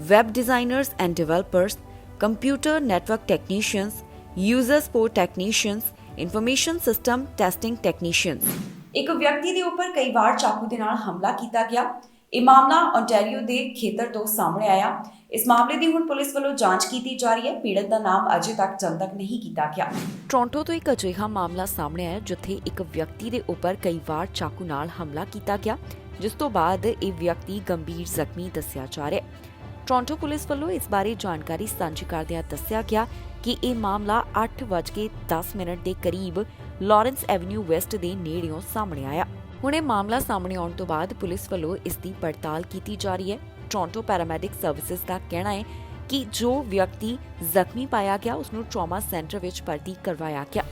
web designers and developers, computer network technicians, user support technicians, information system testing technicians। ਇੱਕ ਵਿਅਕਤੀ ਦੇ ਉੱਪਰ ਕਈ ਵਾਰ ਚਾਕੂ ਦੇ ਨਾਲ ਹਮਲਾ ਕੀਤਾ ਗਿਆ। ਇਹ ਮਾਮਲਾ ਓਨਟਾਰੀਓ ਦੇ ਖੇਤਰ ਤੋਂ ਸਾਹਮਣੇ ਆਇਆ। ਇਸ ਮਾਮਲੇ ਦੀ ਹੁਣ ਪੁਲਿਸ ਵੱਲੋਂ ਜਾਂਚ ਕੀਤੀ ਜਾ ਰਹੀ ਹੈ। ਪੀੜਤ ਦਾ ਨਾਮ ਅਜੇ ਤੱਕ ਜਨਤਕ ਨਹੀਂ ਕੀਤਾ ਗਿਆ। ਟੋਰਾਂਟੋ ਤੋਂ ਇੱਕ ਅਜਿਹਾ ਮਾਮਲਾ ਸਾਹਮਣੇ ਆਇਆ ਜਿੱਥੇ ਇੱਕ ਵਿਅਕਤੀ ਦੇ ਉੱਪਰ ਕਈ ਵਾਰ ਚਾਕੂ ਨਾਲ ਹਮਲਾ ਕੀਤਾ ਗਿਆ। ਜਿਸ ਤੋਂ ਬਾਅਦ ਇਹ ਵਿਅਕਤੀ ਗੰਭੀਰ ਜ਼ਖਮੀ ਦੱਸਿਆ ਜਾ ਰਿਹਾ ਹੈ। ਟੋਰਾਂਟੋ ਪੁਲਿਸ ਵੱਲੋਂ ਇਸ ਬਾਰੇ ਜਾਣਕਾਰੀ ਸਾਂਝੀ ਕਰਦਿਆਂ ਦੱਸਿਆ ਗਿਆ ਕਿ ਇਹ ਮਾਮਲਾ 8:10 ਦੇ ਕਰੀਬ ਲਾਰੈਂਸ ਐਵਨਿਊ ਵੈਸਟ ਦੇ ਨੇੜਿਓਂ ਸਾਹਮਣੇ ਆਇਆ। ਹੁਣ ਇਹ ਮਾਮਲਾ ਸਾਹਮਣੇ ਆਉਣ ਤੋਂ ਬਾਅਦ ਪੁਲਿਸ ਵੱਲੋਂ ਇਸ ਦੀ ਪੜਤਾਲ ਕੀਤੀ ਜਾ ਰਹੀ ਹੈ। ਟੋਰਾਂਟੋ ਪੈਰਾਮੈਡਿਕ ਸਰਵਿਸਿਜ਼ ਦਾ ਕਹਿਣਾ ਹੈ ਕਿ ਜੋ ਵਿਅਕਤੀ ਜ਼ਖਮੀ ਪਾਇਆ ਗਿਆ ਉਸ ਨੂੰ ਟਰਾਮਾ ਸੈਂਟਰ ਵਿੱਚ ਭਰਤੀ ਕਰਵਾਇਆ ਗਿਆ।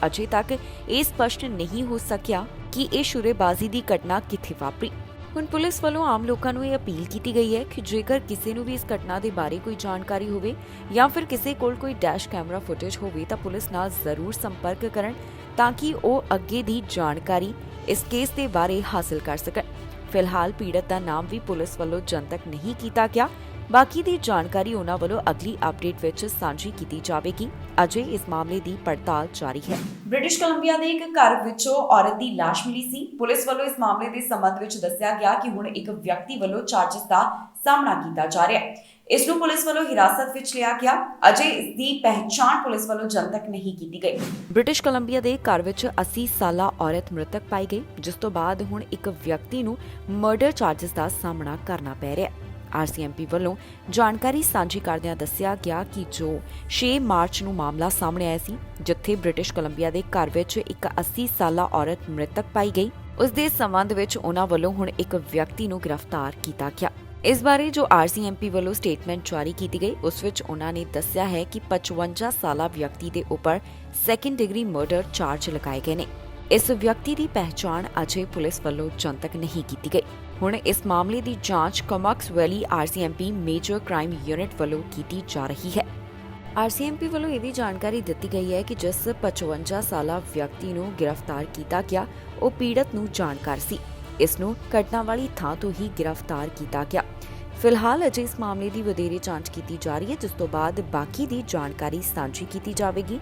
ਅਜੇ ਤੱਕ ਇਹ ਸਪਸ਼ਟ ਨਹੀਂ ਹੋ ਸਕਿਆ ਕਿ ਇਹ ਸ਼ੁਰੇਬਾਜ਼ੀ ਦੀ ਘਟਨਾ ਕਿੱਥੇ ਵਾਪਰੀ। ਹੁਣ ਪੁਲਿਸ ਵੱਲੋਂ ਆਮ ਲੋਕਾਂ ਨੂੰ ਇਹ ਅਪੀਲ ਕੀਤੀ ਗਈ ਹੈ ਕਿ ਜੇਕਰ ਕਿਸੇ ਨੂੰ ਵੀ ਇਸ ਘਟਨਾ ਦੇ ਬਾਰੇ ਕੋਈ ਜਾਣਕਾਰੀ ਹੋਵੇ ਜਾਂ ਫਿਰ ਕਿਸੇ ਕੋਲ ਕੋਈ ਡੈਸ਼ ਕੈਮਰਾ ਫੁਟੇਜ ਹੋਵੇ ਤਾਂ ਪੁਲਿਸ ਨਾਲ ਜ਼ਰੂਰ ਸੰਪਰਕ ਕਰਨ ਤਾਂ ਕਿ ਉਹ ਅੱਗੇ ਦੀ ਜਾਣਕਾਰੀ ਇਸ ਕੇਸ ਦੇ ਬਾਰੇ ਹਾਸਲ ਕਰ ਸਕਣ। ਫਿਲਹਾਲ ਪੀੜਤ ਦਾ ਨਾਮ ਵੀ ਪੁਲਿਸ ਵੱਲੋਂ ਜਨਤਕ ਨਹੀਂ ਕੀਤਾ ਗਿਆ। ਬਾਕੀ ਦੀ ਜਾਣਕਾਰੀ ਉਹਨਾਂ ਵੱਲੋਂ ਅਗਲੀ ਅਪਡੇਟ ਵਿੱਚ ਸਾਂਝੀ ਕੀਤੀ ਜਾਵੇਗੀ। ਅਜੇ ਇਸ ਮਾਮਲੇ ਦੀ ਪੜਤਾਲ ਜਾਰੀ ਹੈ। ਬ੍ਰਿਟਿਸ਼ ਕੋਲੰਬੀਆ ਦੇ ਇੱਕ ਘਰ ਵਿੱਚੋਂ ਔਰਤ ਦੀ ਲਾਸ਼ ਮਿਲੀ ਸੀ। ਪੁਲਿਸ ਵੱਲੋਂ ਇਸ ਮਾਮਲੇ ਦੇ ਸੰਬੰਧ ਵਿੱਚ ਦੱਸਿਆ ਗਿਆ ਕਿ ਹੁਣ ਇੱਕ ਵਿਅਕਤੀ ਵੱਲੋਂ ਚਾਰਜਸ ਦਾ ਸਾਹਮਣਾ ਕੀਤਾ ਜਾ ਰਿਹਾ ਹੈ। ਇਸ ਨੂੰ ਪੁਲਿਸ ਵੱਲੋਂ ਹਿਰਾਸਤ ਵਿੱਚ ਲਿਆ ਗਿਆ। ਅਜੇ ਇਸ ਦੀ ਪਹਿਚਾਣ ਪੁਲਿਸ ਵੱਲੋਂ ਜਨਤਕ ਨਹੀਂ ਕੀਤੀ ਗਈ। ਬ੍ਰਿਟਿਸ਼ ਕੋਲੰਬੀਆ ਦੇ ਘਰ ਵਿੱਚ 80 ਸਾਲਾ ਔਰਤ ਮ੍ਰਿਤਕ ਪਾਈ ਗਈ, ਜਿਸ ਤੋਂ ਬਾਅਦ ਹੁਣ ਇੱਕ ਵਿਅਕਤੀ ਨੂੰ ਮਰਡਰ ਚਾਰਜਸ ਦਾ ਸਾਹਮਣਾ ਕਰਨਾ ਪੈ ਰਿਹਾ ਹੈ। RCMP ਵੱਲੋਂ ਜਾਣਕਾਰੀ ਸਾਂਝੀ ਕਰਦਿਆਂ ਦੱਸਿਆ ਗਿਆ ਕਿ ਜੋ 6 ਮਾਰਚ ਨੂੰ ਮਾਮਲਾ ਸਾਹਮਣੇ ਆਇਆ ਸੀ, ਜਿੱਥੇ ਬ੍ਰਿਟਿਸ਼ ਕੋਲੰਬੀਆ ਦੇ ਘਰ ਵਿੱਚ ਇੱਕ 80 ਸਾਲਾ ਔਰਤ ਮ੍ਰਿਤਕ ਪਾਈ ਗਈ, ਉਸ ਦੇ ਸੰਬੰਧ ਵਿੱਚ ਉਹਨਾਂ ਵੱਲੋਂ ਹੁਣ ਇੱਕ ਵਿਅਕਤੀ ਨੂੰ ਗ੍ਰਿਫਤਾਰ ਕੀਤਾ ਗਿਆ। ਇਸ ਬਾਰੇ ਜੋ RCMP ਵੱਲੋਂ ਸਟੇਟਮੈਂਟ ਜਾਰੀ ਕੀਤੀ ਗਈ, ਉਸ ਵਿੱਚ ਉਹਨਾਂ ਨੇ ਦੱਸਿਆ ਹੈ ਕਿ 55 ਸਾਲਾ ਵਿਅਕਤੀ ਦੇ ਉੱਪਰ ਸੈਕੰਡ ਡਿਗਰੀ ਮਰਡਰ ਚਾਰਜ ਲਗਾਏ ਗਏ ਨੇ। ਇਸ ਵਿਅਕਤੀ ਦੀ ਪਹਿਚਾਣ ਅਜੇ ਪੁਲਿਸ ਵੱਲੋਂ ਜਨਤਕ ਨਹੀਂ ਕੀਤੀ ਗਈ। ਹੁਣ ਇਸ ਮਾਮਲੇ ਦੀ ਜਾਂਚ ਕਮਕਸ ਵੈਲੀ RCMP ਮੇਜਰ ਕ੍ਰਾਈਮ ਯੂਨਿਟ ਵੱਲੋਂ ਕੀਤੀ ਜਾ ਰਹੀ ਹੈ। RCMP ਵੱਲੋਂ ਇਹ ਵੀ ਜਾਣਕਾਰੀ ਦਿੱਤੀ ਗਈ ਹੈ ਕਿ ਜਿਸ 55 ਸਾਲਾ ਵਿਅਕਤੀ ਨੂੰ ਗ੍ਰਿਫਤਾਰ ਕੀਤਾ ਗਿਆ ਉਹ ਪੀੜਤ ਨੂੰ ਜਾਣਕਾਰ ਸੀ। ਇਸ ਨੂੰ ਘਟਨਾ ਵਾਲੀ ਥਾਂ ਤੋਂ ਹੀ ਗ੍ਰਿਫਤਾਰ ਕੀਤਾ ਗਿਆ। ਫਿਲਹਾਲ ਅਜੇ ਇਸ ਮਾਮਲੇ ਦੀ ਵਧੇਰੇ ਜਾਂਚ ਕੀਤੀ ਜਾ ਰਹੀ ਹੈ, ਜਿਸ ਤੋਂ ਬਾਅਦ ਬਾਕੀ ਦੀ ਜਾਣਕਾਰੀ ਸਾਂਝੀ ਕੀਤੀ ਜਾਵੇਗੀ।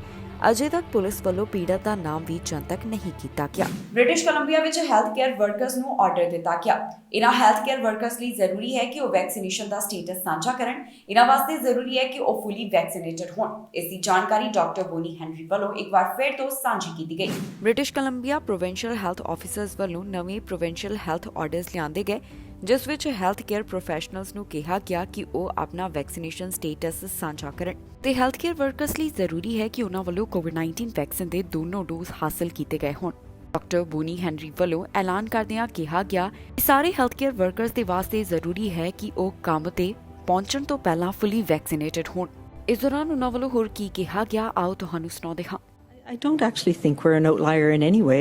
ਅਜੇ ਤੱਕ ਪੁਲਿਸ ਵੱਲੋਂ ਪੀੜਤ ਦਾ ਨਾਮ ਵੀ ਜਨਤਕ ਨਹੀਂ ਕੀਤਾ ਗਿਆ। ਬ੍ਰਿਟਿਸ਼ ਕੋਲੰਬੀਆ ਵਿੱਚ ਹੈਲਥ ਕੇਅਰ ਵਰਕਰਸ ਨੂੰ ਆਰਡਰ ਦਿੱਤਾ ਗਿਆ। ਇਨ੍ਹਾਂ ਹੈਲਥ ਕੇਅਰ ਵਰਕਰਸ ਲਈ ਜ਼ਰੂਰੀ ਹੈ ਕਿ ਉਹ ਵੈਕਸੀਨੇਸ਼ਨ ਦਾ ਸਟੇਟਸ ਸਾਂਝਾ ਕਰਨ। ਇਨ੍ਹਾਂ ਵਾਸਤੇ ਜ਼ਰੂਰੀ ਹੈ ਕਿ ਉਹ ਫੁੱਲੀ ਵੈਕਸੀਨੇਟਡ ਹੋਣ। ਇਸ ਦੀ ਜਾਣਕਾਰੀ ਡਾਕਟਰ ਬੋਨੀ ਹੈਨਰੀ ਵੱਲੋਂ ਇੱਕ ਵਾਰ ਫਿਰ ਤੋਂ ਸਾਂਝੀ ਕੀਤੀ ਗਈ। British Columbia provincial health officers ਵੱਲੋਂ ਨਵੇਂ ਪ੍ਰੋਵਿੰਸ਼ੀਅਲ ਹੈਲਥ ਆਰਡਰਸ ਲਿਆਂਦੇ ਗਏ, ਜਿਸ ਵਿੱਚ ਹੈਲਥ ਕੇਅਰ ਪ੍ਰੋਫੈਸ਼ਨਲਸ ਨੂੰ ਕਿਹਾ ਗਿਆ ਕਿ ਉਹ ਆਪਣਾ ਵੈਕਸੀਨੇਸ਼ਨ ਸਟੇਟਸ ਸਾਂਝਾ ਕਰਨ ਤੇ ਹੈਲਥ ਕੇਅਰ ਵਰਕਰਸ ਲਈ ਜ਼ਰੂਰੀ ਹੈ ਕਿ ਉਹਨਾਂ ਵੱਲੋਂ ਕੋਵਿਡ-19 ਵੈਕਸੀਨ ਦੇ ਦੋਨੋਂ ਡੋਜ਼ ਹਾਸਲ ਕੀਤੇ ਗਏ ਹੋਣ। ਡਾਕਟਰ ਬੋਨੀ ਹੈਨਰੀ ਵੱਲੋਂ ਐਲਾਨ ਕਰਦਿਆਂ ਕਿਹਾ ਗਿਆ ਕਿ ਸਾਰੇ ਹੈਲਥ ਕੇਅਰ ਵਰਕਰਸ ਦੇ ਵਾਸਤੇ ਜ਼ਰੂਰੀ ਹੈ ਕਿ ਉਹ ਕੰਮ ਤੇ ਪਹੁੰਚਣ ਤੋਂ ਪਹਿਲਾਂ ਫੁੱਲੀ ਵੈਕਸੀਨੇਟਡ ਹੋਣ। ਇਸ ਦੌਰਾਨ ਉਹਨਾਂ ਵੱਲੋਂ ਹੋਰ ਕੀ ਕਿਹਾ ਗਿਆ, ਆਓ ਤੁਹਾਨੂੰ ਸੁਣਾਉਂਦੇ ਹਾਂ। I don't actually think we're an outlier in any way.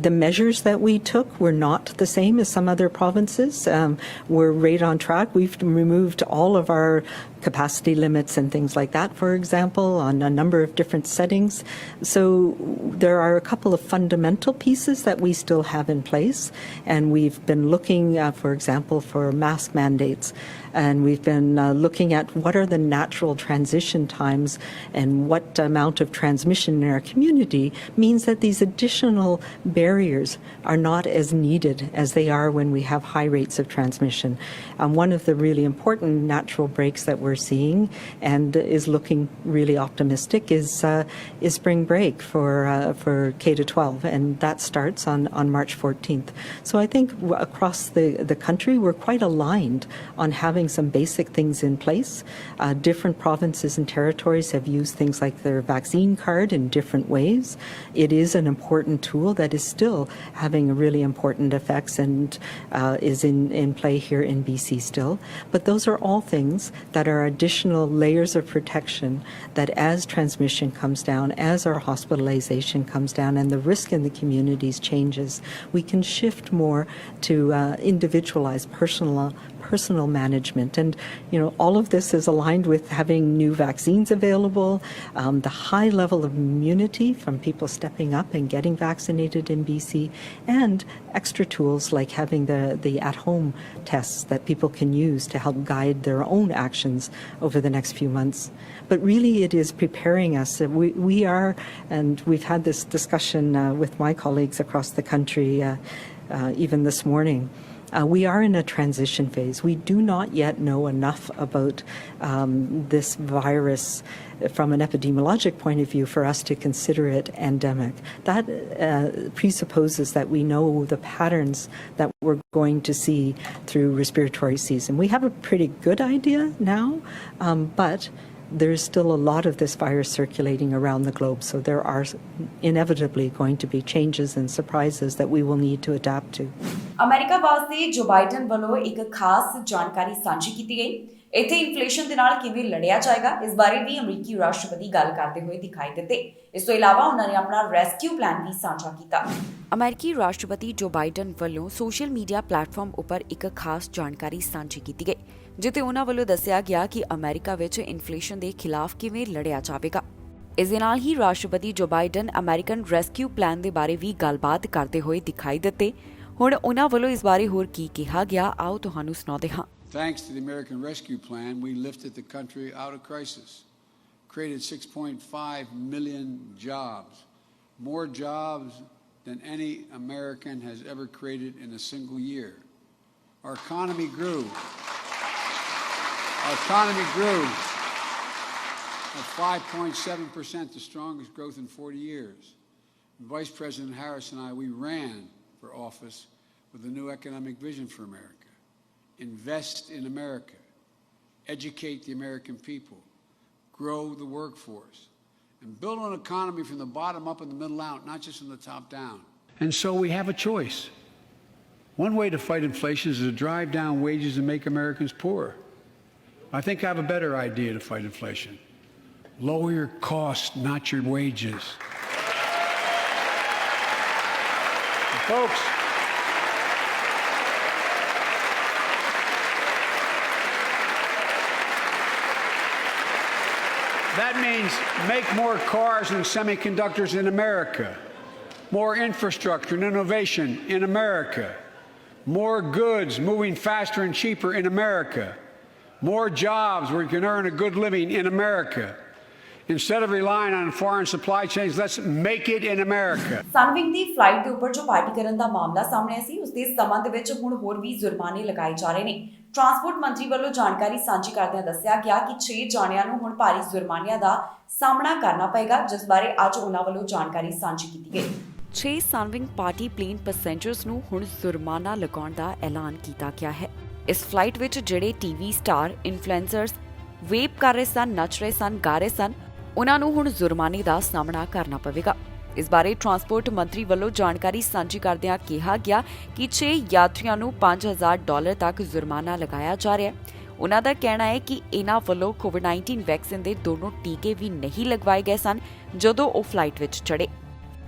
The measures that we took were not the same as some other provinces. We're right on track. We've removed all of our capacity limits and things like that, for example, on a number of different settings. So there are a couple of fundamental pieces that we still have in place, and we've been looking, for example, for mask mandates, and we've been looking at what are the natural transition times and what amount of transmission in our community means that these additional barriers are not as needed as they are when we have high rates of transmission. One of the really important natural breaks that we're seeing and is looking really optimistic is spring break for K-12, and that starts on March 14th. So I think across the country we're quite aligned on having some basic things in place. Different provinces and territories have used things like their vaccine card in different ways. It is an important tool that is still having really important effects and is in play here in BC still. But those are all things that are additional layers of protection that as transmission comes down, as our hospitalization comes down and the risk in the communities changes, we can shift more to individualized personal management. And, you know, all of this is aligned with having new vaccines available, the high level of immunity from people stepping up and getting vaccinated in BC, and extra tools like having the at-home tests that people can use to help guide their own actions over the next few months. But really it is preparing us. We are, and we've had this discussion with my colleagues across the country even this morning, We are in a transition phase. We do not yet know enough about this virus from an epidemiologic point of view for us to consider it endemic. That presupposes that we know the patterns that we're going to see through respiratory season. We have a pretty good idea now, but there's still a lot of this virus circulating around the globe, so there are inevitably going to be changes and surprises that we will need to adapt to. America ਵਾਸਤੇ ਜੋ Biden ਵੱਲੋਂ ਇੱਕ ਖਾਸ ਜਾਣਕਾਰੀ ਸਾਂਝੀ ਕੀਤੀ ਗਈ। ਇੱਥੇ ਇਨਫਲੇਸ਼ਨ ਦੇ ਨਾਲ ਕਿਵੇਂ ਲੜਿਆ ਜਾਏਗਾ ਇਸ ਬਾਰੇ ਵੀ ਅਮਰੀਕੀ ਰਾਸ਼ਟਰਪਤੀ ਗੱਲ ਕਰਦੇ ਹੋਏ ਦਿਖਾਈ ਦਿੱਤੇ। ਇਸ ਤੋਂ ਇਲਾਵਾ ਉਹਨਾਂ ਨੇ ਆਪਣਾ ਰੈਸਕਿਊ ਪਲਾਨ ਵੀ ਸਾਂਝਾ ਕੀਤਾ। ਅਮਰੀਕੀ ਰਾਸ਼ਟਰਪਤੀ ਜੋ ਬਾਈਡਨ ਵੱਲੋਂ ਸੋਸ਼ਲ ਮੀਡੀਆ ਪਲੇਟਫਾਰਮ ਉੱਪਰ ਇੱਕ ਖਾਸ ਜਾਣਕਾਰੀ ਸਾਂਝੀ ਕੀਤੀ ਗਈ, ਜਿੱਥੇ ਉਹਨਾਂ ਵੱਲੋਂ ਦੱਸਿਆ ਗਿਆ ਕਿ ਅਮਰੀਕਾ ਵਿੱਚ ਇਨਫਲੇਸ਼ਨ ਦੇ ਖਿਲਾਫ ਕਿਵੇਂ ਲੜਿਆ ਜਾਵੇਗਾ। ਇਸ ਦੇ ਨਾਲ ਹੀ ਰਾਸ਼ਟਰਪਤੀ ਜੋ ਬਾਈਡਨ ਅਮਰੀਕਨ ਰੈਸਕਿਊ ਪਲਾਨ ਦੇ ਬਾਰੇ ਵੀ ਗੱਲਬਾਤ ਕਰਦੇ ਹੋਏ ਦਿਖਾਈ ਦਿੱਤੇ। ਹੁਣ ਉਹਨਾਂ ਵੱਲੋਂ ਇਸ ਬਾਰੇ ਹੋਰ ਕੀ ਕਿਹਾ ਗਿਆ, ਆਓ ਤੁਹਾਨੂੰ ਸੁਣਾਉਂਦੇ ਹਾਂ। Thanks to the American Rescue Plan, we lifted the country out of crisis, created 6.5 million jobs, more jobs than any American has ever created in a single year. Our economy grew. Our economy grew at 5.7%, the strongest growth in 40 years. Vice President Harris and I, we ran for office with a new economic vision for America. Invest in America, educate the American people, grow the workforce, and build an economy from the bottom up and the middle out, not just from the top down. And so we have a choice. One way to fight inflation is to drive down wages and make Americans poorer. I think I have a better idea to fight inflation. Lower your costs, not your wages. And folks, that means make more cars and semiconductors in America, more infrastructure and innovation in America, more goods moving faster and cheaper in America, more jobs where you can earn a good living in America. Instead of relying on foreign supply chains, let's make it in America. ਸਨਵਿੰਗ the flight ਦੇ ਉੱਪਰ ਜੋ party ਕਰਨ ਦਾ ਮਾਮਲਾ ਸਾਹਮਣੇ ਆਇਆ ਸੀ, ਉਸ ਦੇ ਸੰਬੰਧ ਵਿੱਚ ਹੁਣ ਹੋਰ ਵੀ ਜੁਰਮਾਨੇ ਲਗਾਏ ਜਾ ਰਹੇ ਨੇ। ਟਰਾਂਸਪੋਰਟ ਮੰਤਰੀ ਵੱਲੋਂ ਜਾਣਕਾਰੀ ਸਾਂਝੀ ਕਰਦਿਆਂ ਦੱਸਿਆ ਗਿਆ ਕਿ 6 ਜਾਣਿਆਂ ਨੂੰ ਹੁਣ ਭਾਰੀ ਜੁਰਮਾਨਿਆਂ ਦਾ ਸਾਹਮਣਾ ਕਰਨਾ ਪਏਗਾ, ਜਿਸ ਬਾਰੇ ਅੱਜ ਉਹਨਾਂ ਵੱਲੋਂ ਜਾਣਕਾਰੀ ਸਾਂਝੀ ਕੀਤੀ ਗਈ। 6 ਸਨਵਿੰਗ ਪਾਰਟੀ ਪਲੇਨ ਪੈਸੇਂਜਰਸ ਨੂੰ ਹੁਣ ਜੁਰਮਾਨਾ ਲਗਾਉਣ ਦਾ ਐਲਾਨ ਕੀਤਾ ਗਿਆ ਹੈ। ਇਸ ਫਲਾਈਟ ਵਿੱਚ ਜਿਹੜੇ ਟੀਵੀ ਸਟਾਰ, ਇਨਫਲੂਐਂਸਰਸ ਵੇਪ ਕਰ ਰਹੇ ਸਨ, ਨੱਚ ਰਹੇ ਸਨ, ਗਾ ਰਹੇ ਸਨ, ਉਹਨਾਂ ਨੂੰ ਹੁਣ ਜੁਰਮਾਨੇ ਦਾ ਸਾਹਮਣਾ ਕਰਨਾ ਪਵੇਗਾ। ਇਸ ਬਾਰੇ ਟਰਾਂਸਪੋਰਟ ਮੰਤਰੀ ਵੱਲੋਂ ਜਾਣਕਾਰੀ ਸਾਂਝੀ ਕਰਦਿਆਂ ਕਿਹਾ ਗਿਆ ਕਿ 6 ਯਾਤਰੀਆਂ ਨੂੰ $5,000 ਤੱਕ ਜੁਰਮਾਨਾ ਲਗਾਇਆ ਜਾ ਰਿਹਾ ਹੈ। ਉਹਨਾਂ ਦਾ ਕਹਿਣਾ ਹੈ ਕਿ ਇਹਨਾਂ ਵੱਲੋਂ ਕੋਵਿਡ-19 ਵੈਕਸੀਨ ਦੇ ਦੋਨੋਂ ਟੀਕੇ ਵੀ ਨਹੀਂ ਲਗਵਾਏ ਗਏ ਸਨ ਜਦੋਂ ਉਹ ਫਲਾਈਟ ਵਿੱਚ ਚੜ੍ਹੇ।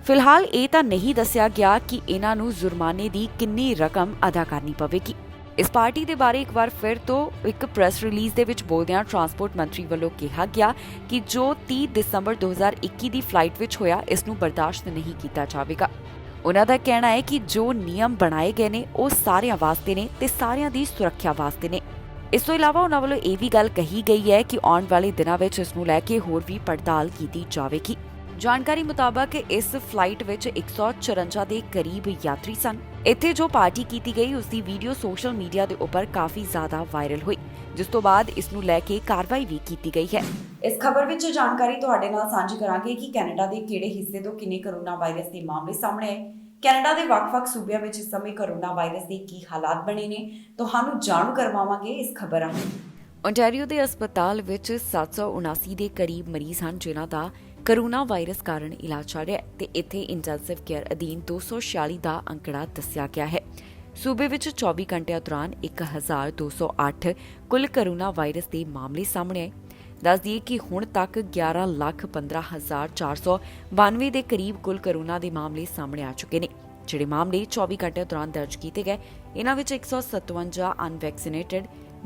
ਫਿਲਹਾਲ ਇਹ ਤਾਂ ਨਹੀਂ ਦੱਸਿਆ ਗਿਆ ਕਿ ਇਹਨਾਂ ਨੂੰ ਜੁਰਮਾਨੇ ਦੀ ਕਿੰਨੀ ਰਕਮ ਅਦਾ ਕਰਨੀ ਪਵੇਗੀ। ਇਸ ਪਾਰਟੀ ਦੇ ਬਾਰੇ ਇੱਕ ਵਾਰ ਫਿਰ ਤੋਂ ਇੱਕ ਪ੍ਰੈਸ ਰਿਲੀਜ਼ ਦੇ ਵਿੱਚ ਬੋਲਦਿਆਂ ਟਰਾਂਸਪੋਰਟ ਮੰਤਰੀ ਵੱਲੋਂ ਕਿਹਾ ਗਿਆ ਕਿ ਜੋ 30 ਦਸੰਬਰ 2021 ਦੀ ਫਲਾਈਟ ਵਿੱਚ ਹੋਇਆ, ਇਸ ਨੂੰ ਬਰਦਾਸ਼ਤ ਨਹੀਂ ਕੀਤਾ ਜਾਵੇਗਾ। ਉਹਨਾਂ ਦਾ ਕਹਿਣਾ ਹੈ ਕਿ ਜੋ ਨਿਯਮ ਬਣਾਏ ਗਏ ਨੇ ਉਹ ਸਾਰਿਆਂ ਵਾਸਤੇ ਨੇ ਤੇ ਸਾਰਿਆਂ ਦੀ ਸੁਰੱਖਿਆ ਵਾਸਤੇ ਨੇ। ਇਸ ਤੋਂ ਇਲਾਵਾ ਉਹਨਾਂ ਵੱਲੋਂ ਇਹ ਵੀ ਗੱਲ ਕਹੀ ਗਈ ਹੈ ਕਿ ਆਉਣ ਵਾਲੇ ਦਿਨਾਂ ਵਿੱਚ ਇਸ ਨੂੰ ਲੈ ਕੇ ਹੋਰ ਵੀ ਪੜਤਾਲ ਕੀਤੀ ਜਾਵੇਗੀ। ਜਾਣਕਾਰੀ ਮੁਤਾਬਕ ਇਸ ਫਲਾਈਟ ਵਿੱਚ 154 ਦੇ ਕਰੀਬ ਯਾਤਰੀ ਸਨ। ਇੱਥੇ ਜੋ ਪਾਰਟੀ ਕੀਤੀ ਗਈ ਉਸ ਦੀ ਵੀਡੀਓ ਸੋਸ਼ਲ ਮੀਡੀਆ ਦੇ ਉੱਪਰ ਕਾਫੀ ਜ਼ਿਆਦਾ ਵਾਇਰਲ ਹੋਈ, ਜਿਸ ਤੋਂ ਬਾਅਦ ਇਸ ਨੂੰ ਲੈ ਕੇ ਕਾਰਵਾਈ ਵੀ ਕੀਤੀ ਗਈ ਹੈ। ਇਸ ਖਬਰ ਵਿੱਚ ਜਾਣਕਾਰੀ ਤੁਹਾਡੇ ਨਾਲ ਸਾਂਝੀ ਕਰਾਂਗੇ ਕਿ ਕੈਨੇਡਾ ਦੇ ਕਿਹੜੇ ਹਿੱਸੇ ਤੋਂ ਕਿੰਨੇ ਕੋਰੋਨਾ ਵਾਇਰਸ ਦੇ ਮਾਮਲੇ ਸਾਹਮਣੇ ਆਏ, ਕੈਨੇਡਾ ਦੇ ਵੱਖ-ਵੱਖ ਸੂਬਿਆਂ ਵਿੱਚ ਇਸ ਸਮੇਂ ਕੋਰੋਨਾ ਵਾਇਰਸ ਦੇ ਕੀ ਹਾਲਾਤ ਬਣੇ ਨੇ, ਤੁਹਾਨੂੰ ਜਾਣੂ ਕਰਵਾਵਾਂਗੇ ਇਸ ਖਬਰ ਰਾਹੀਂ। ਓਨਟਾਰੀਓ ਦੇ ਹਸਪਤਾਲ ਵਿੱਚ 779 ਦੇ ਕਰੀਬ ਮਰੀਜ਼ ਹਨ ਜਿਨ੍ਹਾਂ ਦਾ ਕੋਰੋਨਾ ਵਾਇਰਸ ਕਾਰਨ ਇਲਾਜ ਚੱਲ ਰਿਹਾ ਹੈ ਤੇ ਇੱਥੇ ਇੰਟੈਂਸਿਵ ਕੇਅਰ ਅਧੀਨ 246 ਦਾ ਅੰਕੜਾ ਦੱਸਿਆ ਗਿਆ ਹੈ। ਸੂਬੇ ਵਿੱਚ 24 ਘੰਟਿਆਂ ਦੌਰਾਨ 1208 ਕੁੱਲ ਕੋਰੋਨਾ ਵਾਇਰਸ ਦੇ ਮਾਮਲੇ ਸਾਹਮਣੇ ਆਏ। ਦੱਸ ਦਈਏ ਕਿ ਹੁਣ ਤੱਕ 11,15,492 ਦੇ ਕਰੀਬ ਕੁੱਲ ਕੋਰੋਨਾ ਦੇ ਮਾਮਲੇ ਸਾਹਮਣੇ ਆ ਚੁੱਕੇ ਨੇ। ਜਿਹੜੇ ਮਾਮਲੇ 24 ਘੰਟਿਆਂ ਦੌਰਾਨ ਦਰਜ ਕੀਤੇ ਗਏ, ਇਹਨਾਂ ਵਿੱਚ 157 ਅਨਵੈਕਸੀਨੇਟਡ,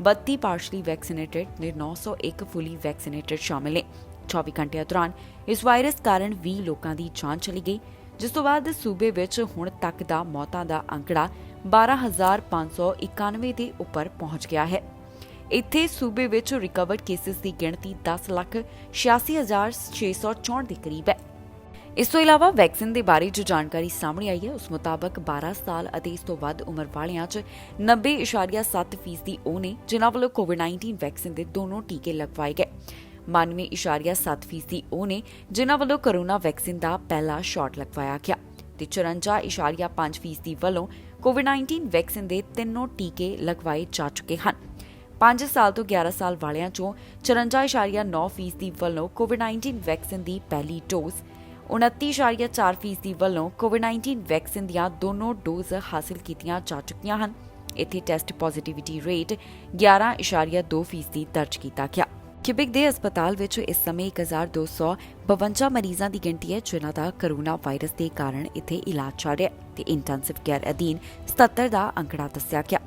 32 ਪਾਰਸ਼ਲੀ ਵੈਕਸੀਨੇਟਡ ਤੇ 901 ਫੁੱਲੀ ਵੈਕਸੀਨੇਟਡ ਸ਼ਾਮਿਲ ਨੇ। 24 ਘੰਟਿਆਂ ਦੌਰਾਨ ਇਸ ਵਾਇਰਸ ਕਾਰਨ 20 ਲੋਕਾਂ ਦੀ ਜਾਨ ਚਲੀ ਗਈ, ਜਿਸ ਤੋਂ ਬਾਅਦ ਸੂਬੇ ਵਿੱਚ ਹੁਣ ਤੱਕ ਦਾ ਮੌਤਾਂ ਦਾ ਅੰਕੜਾ 12,591 ਦੇ ਉੱਪਰ ਪਹੁੰਚ ਗਿਆ ਹੈ। ਇੱਥੇ ਸੂਬੇ ਵਿੱਚ ਰਿਕਵਰਡ ਕੇਸਿਸ ਦੀ ਗਿਣਤੀ 10,86,664 ਦੇ ਕਰੀਬ ਹੈ। ਇਸ ਤੋਂ ਇਲਾਵਾ ਵੈਕਸੀਨ ਦੇ ਬਾਰੇ ਜੋ ਜਾਣਕਾਰੀ ਸਾਹਮਣੇ ਆਈ ਹੈ ਉਸ ਮੁਤਾਬਕ 12 ਸਾਲ ਅਤੇ ਇਸ ਤੋਂ ਵੱਧ ਉਮਰ ਵਾਲਿਆਂ 'ਚ 90.7% ਉਹ ਨੇ ਜਿਨ੍ਹਾਂ ਵੱਲੋਂ ਕੋਵਿਡ-19 ਵੈਕਸੀਨ ਦੇ ਦੋਨੋਂ ਟੀਕੇ ਲਗਵਾਏ ਗਏ। 92.7% ਉਹ ਨੇ ਜਿਨ੍ਹਾਂ ਵੱਲੋਂ ਕੋਰੋਨਾ ਵੈਕਸੀਨ ਦਾ ਪਹਿਲਾ ਸ਼ਾਟ ਲਗਵਾਇਆ ਗਿਆ ਤੇ 54.5% ਵੱਲੋਂ ਕੋਵਿਡ-19 ਵੈਕਸੀਨ ਦੇ ਤਿੰਨੋਂ ਟੀਕੇ ਲਗਵਾਏ ਜਾ ਚੁੱਕੇ ਹਨ। 5 ਸਾਲ ਤੋਂ 11 ਸਾਲ ਵਾਲਿਆਂ 'ਚੋਂ 54.9% ਵੱਲੋਂ ਕੋਵਿਡ-19 ਵੈਕਸੀਨ ਦੀ ਪਹਿਲੀ ਡੋਜ਼, 29.4% ਵੱਲੋਂ ਕੋਵਿਡ-19 ਵੈਕਸੀਨ ਦੀਆਂ ਦੋਨੋਂ ਡੋਜ਼ ਹਾਸਲ ਕੀਤੀਆਂ ਜਾ ਚੁੱਕੀਆਂ ਹਨ। ਇੱਥੇ ਟੈਸਟ ਪੋਜ਼ਿਟਿਵਿਟੀ ਰੇਟ 11.2% ਦਰਜ ਕੀਤਾ ਗਿਆ। ਕਿਊਬਿਕ ਦੇ ਹਸਪਤਾਲ ਵਿੱਚ ਇਸ ਸਮੇਂ 1252 ਮਰੀਜ਼ਾਂ ਦੀ ਗਿਣਤੀ ਹੈ ਜਿਨ੍ਹਾਂ ਦਾ ਕੋਰੋਨਾ ਵਾਇਰਸ ਦੇ ਕਾਰਨ ਇੱਥੇ ਇਲਾਜ ਚੱਲ ਰਿਹਾ ਹੈ ਤੇ ਇੰਟੈਂਸਿਵ ਕੇਅਰ ਅਧੀਨ 77 ਦਾ ਅੰਕੜਾ ਦੱਸਿਆ ਗਿਆ।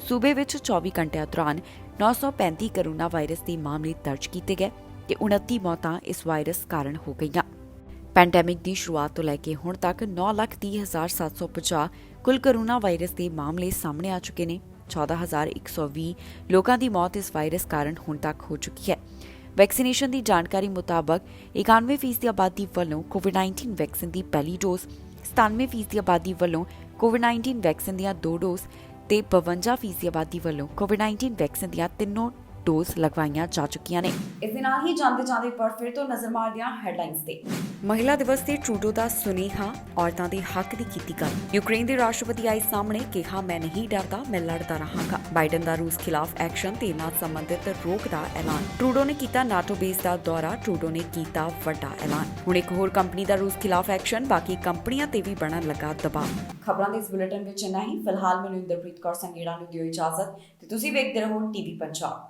ਸੂਬੇ ਵਿੱਚ 24 ਘੰਟਿਆਂ ਦੌਰਾਨ 935 ਕੋਰੋਨਾ ਵਾਇਰਸ ਦੇ ਮਾਮਲੇ ਦਰਜ ਕੀਤੇ ਗਏ ਤੇ 29 ਮੌਤਾਂ ਇਸ ਵਾਇਰਸ ਕਾਰਨ ਹੋ ਗਈਆਂ। ਪੈਂਡੈਮਿਕ ਦੀ ਸ਼ੁਰੂਆਤ ਤੋਂ ਲੈ ਕੇ ਹੁਣ ਤੱਕ 9,30,750 ਕੁੱਲ ਕੋਰੋਨਾ ਵਾਇਰਸ ਦੇ ਮਾਮਲੇ ਸਾਹਮਣੇ ਆ ਚੁੱਕੇ ਨੇ। 14,120 ਲੋਕਾਂ ਦੀ ਮੌਤ ਇਸ ਵਾਇਰਸ ਕਾਰਨ ਹੁਣ ਤੱਕ ਹੋ ਚੁੱਕੀ ਹੈ। ਵੈਕਸੀਨੇਸ਼ਨ ਦੀ ਜਾਣਕਾਰੀ ਮੁਤਾਬਕ 91% ਦੀ ਆਬਾਦੀ ਵੱਲੋਂ ਕੋਵਿਡ-19 ਵੈਕਸੀਨ ਦੀ ਪਹਿਲੀ ਡੋਜ਼, 97% ਦੀ ਆਬਾਦੀ ਵੱਲੋਂ ਕੋਵਿਡ-19 ਵੈਕਸੀਨ ਦੀਆਂ 2 ਡੋਜ਼ ਤੇ 52% ਦੀ ਆਬਾਦੀ ਵੱਲੋਂ ਕੋਵਿਡ-19 ਵੈਕਸੀਨ ਦੀਆਂ ਤਿੰਨੋਂ ਡੋਜ਼ ਲਗਵਾਈਆਂ ਜਾ ਚੁੱਕੀਆਂ ਨੇ। ਇਸ ਦੇ ਨਾਲ ਹੀ ਜਾਂਦੇ ਪਰ ਫਿਰ ਤੋਂ ਨਜ਼ਰ ਮਾਰਦੇ ਹਾਂ ਹੈਡਲਾਈਨਸ ਤੇ। ਮਹਿਲਾ ਦਿਵਸ ਤੇ ਟਰੂਡੋ ਦਾ ਸੁਨੇਹਾ, ਔਰਤਾਂ ਦੇ ਹੱਕ ਦੀ ਕੀਤੀ ਗੱਲ। ਯੂਕਰੇਨ ਦੇ ਰਾਸ਼ਟਰਪਤੀ ਆਏ ਸਾਹਮਣੇ, ਕਿਹਾ ਮੈਂ ਨਹੀਂ ਡਰਦਾ, ਮੈਂ ਲੜਦਾ ਰਹਾਂਗਾ। ਬਾਈਡਨ ਦਾ ਰੂਸ ਖਿਲਾਫ ਐਕਸ਼ਨ ਤੇ ਨਾਲ ਸੰਬੰਧਿਤ ਰੋਕ ਦਾ ਐਲਾਨ। ਟਰੂਡੋ ਨੇ ਕੀਤਾ ਨਾਟੋ ਬੇਸ ਦਾ ਦੌਰਾ, ਟਰੂਡੋ ਨੇ ਕੀਤਾ ਵੱਡਾ ਐਲਾਨ। ਹੁਣ ਇੱਕ ਹੋਰ ਕੰਪਨੀ ਦਾ ਰੂਸ ਖਿਲਾਫ ਐਕਸ਼ਨ, ਬਾਕੀ ਕੰਪਨੀਆਂ ਤੇ ਵੀ ਬਣਨ ਲੱਗਾ ਦਬਾਅ। ਖਬਰਾਂ ਦੇ ਇਸ ਬੁਲੇਟਿਨ ਵਿੱਚ ਇੰਨਾ ਹੀ। ਫਿਲਹਾਲ ਮੈਨੂੰ ਇੰਦਰਪ੍ਰੀਤ ਕੌਰ ਸੰਗੇੜਾ ਨੂੰ ਦਿਓ ਇਜਾਜ਼ਤ ਤੇ ਤੁਸੀਂ ਵੇਖਦੇ ਰਹੋ ਟੀਵੀ ਪੰਜਾਬ।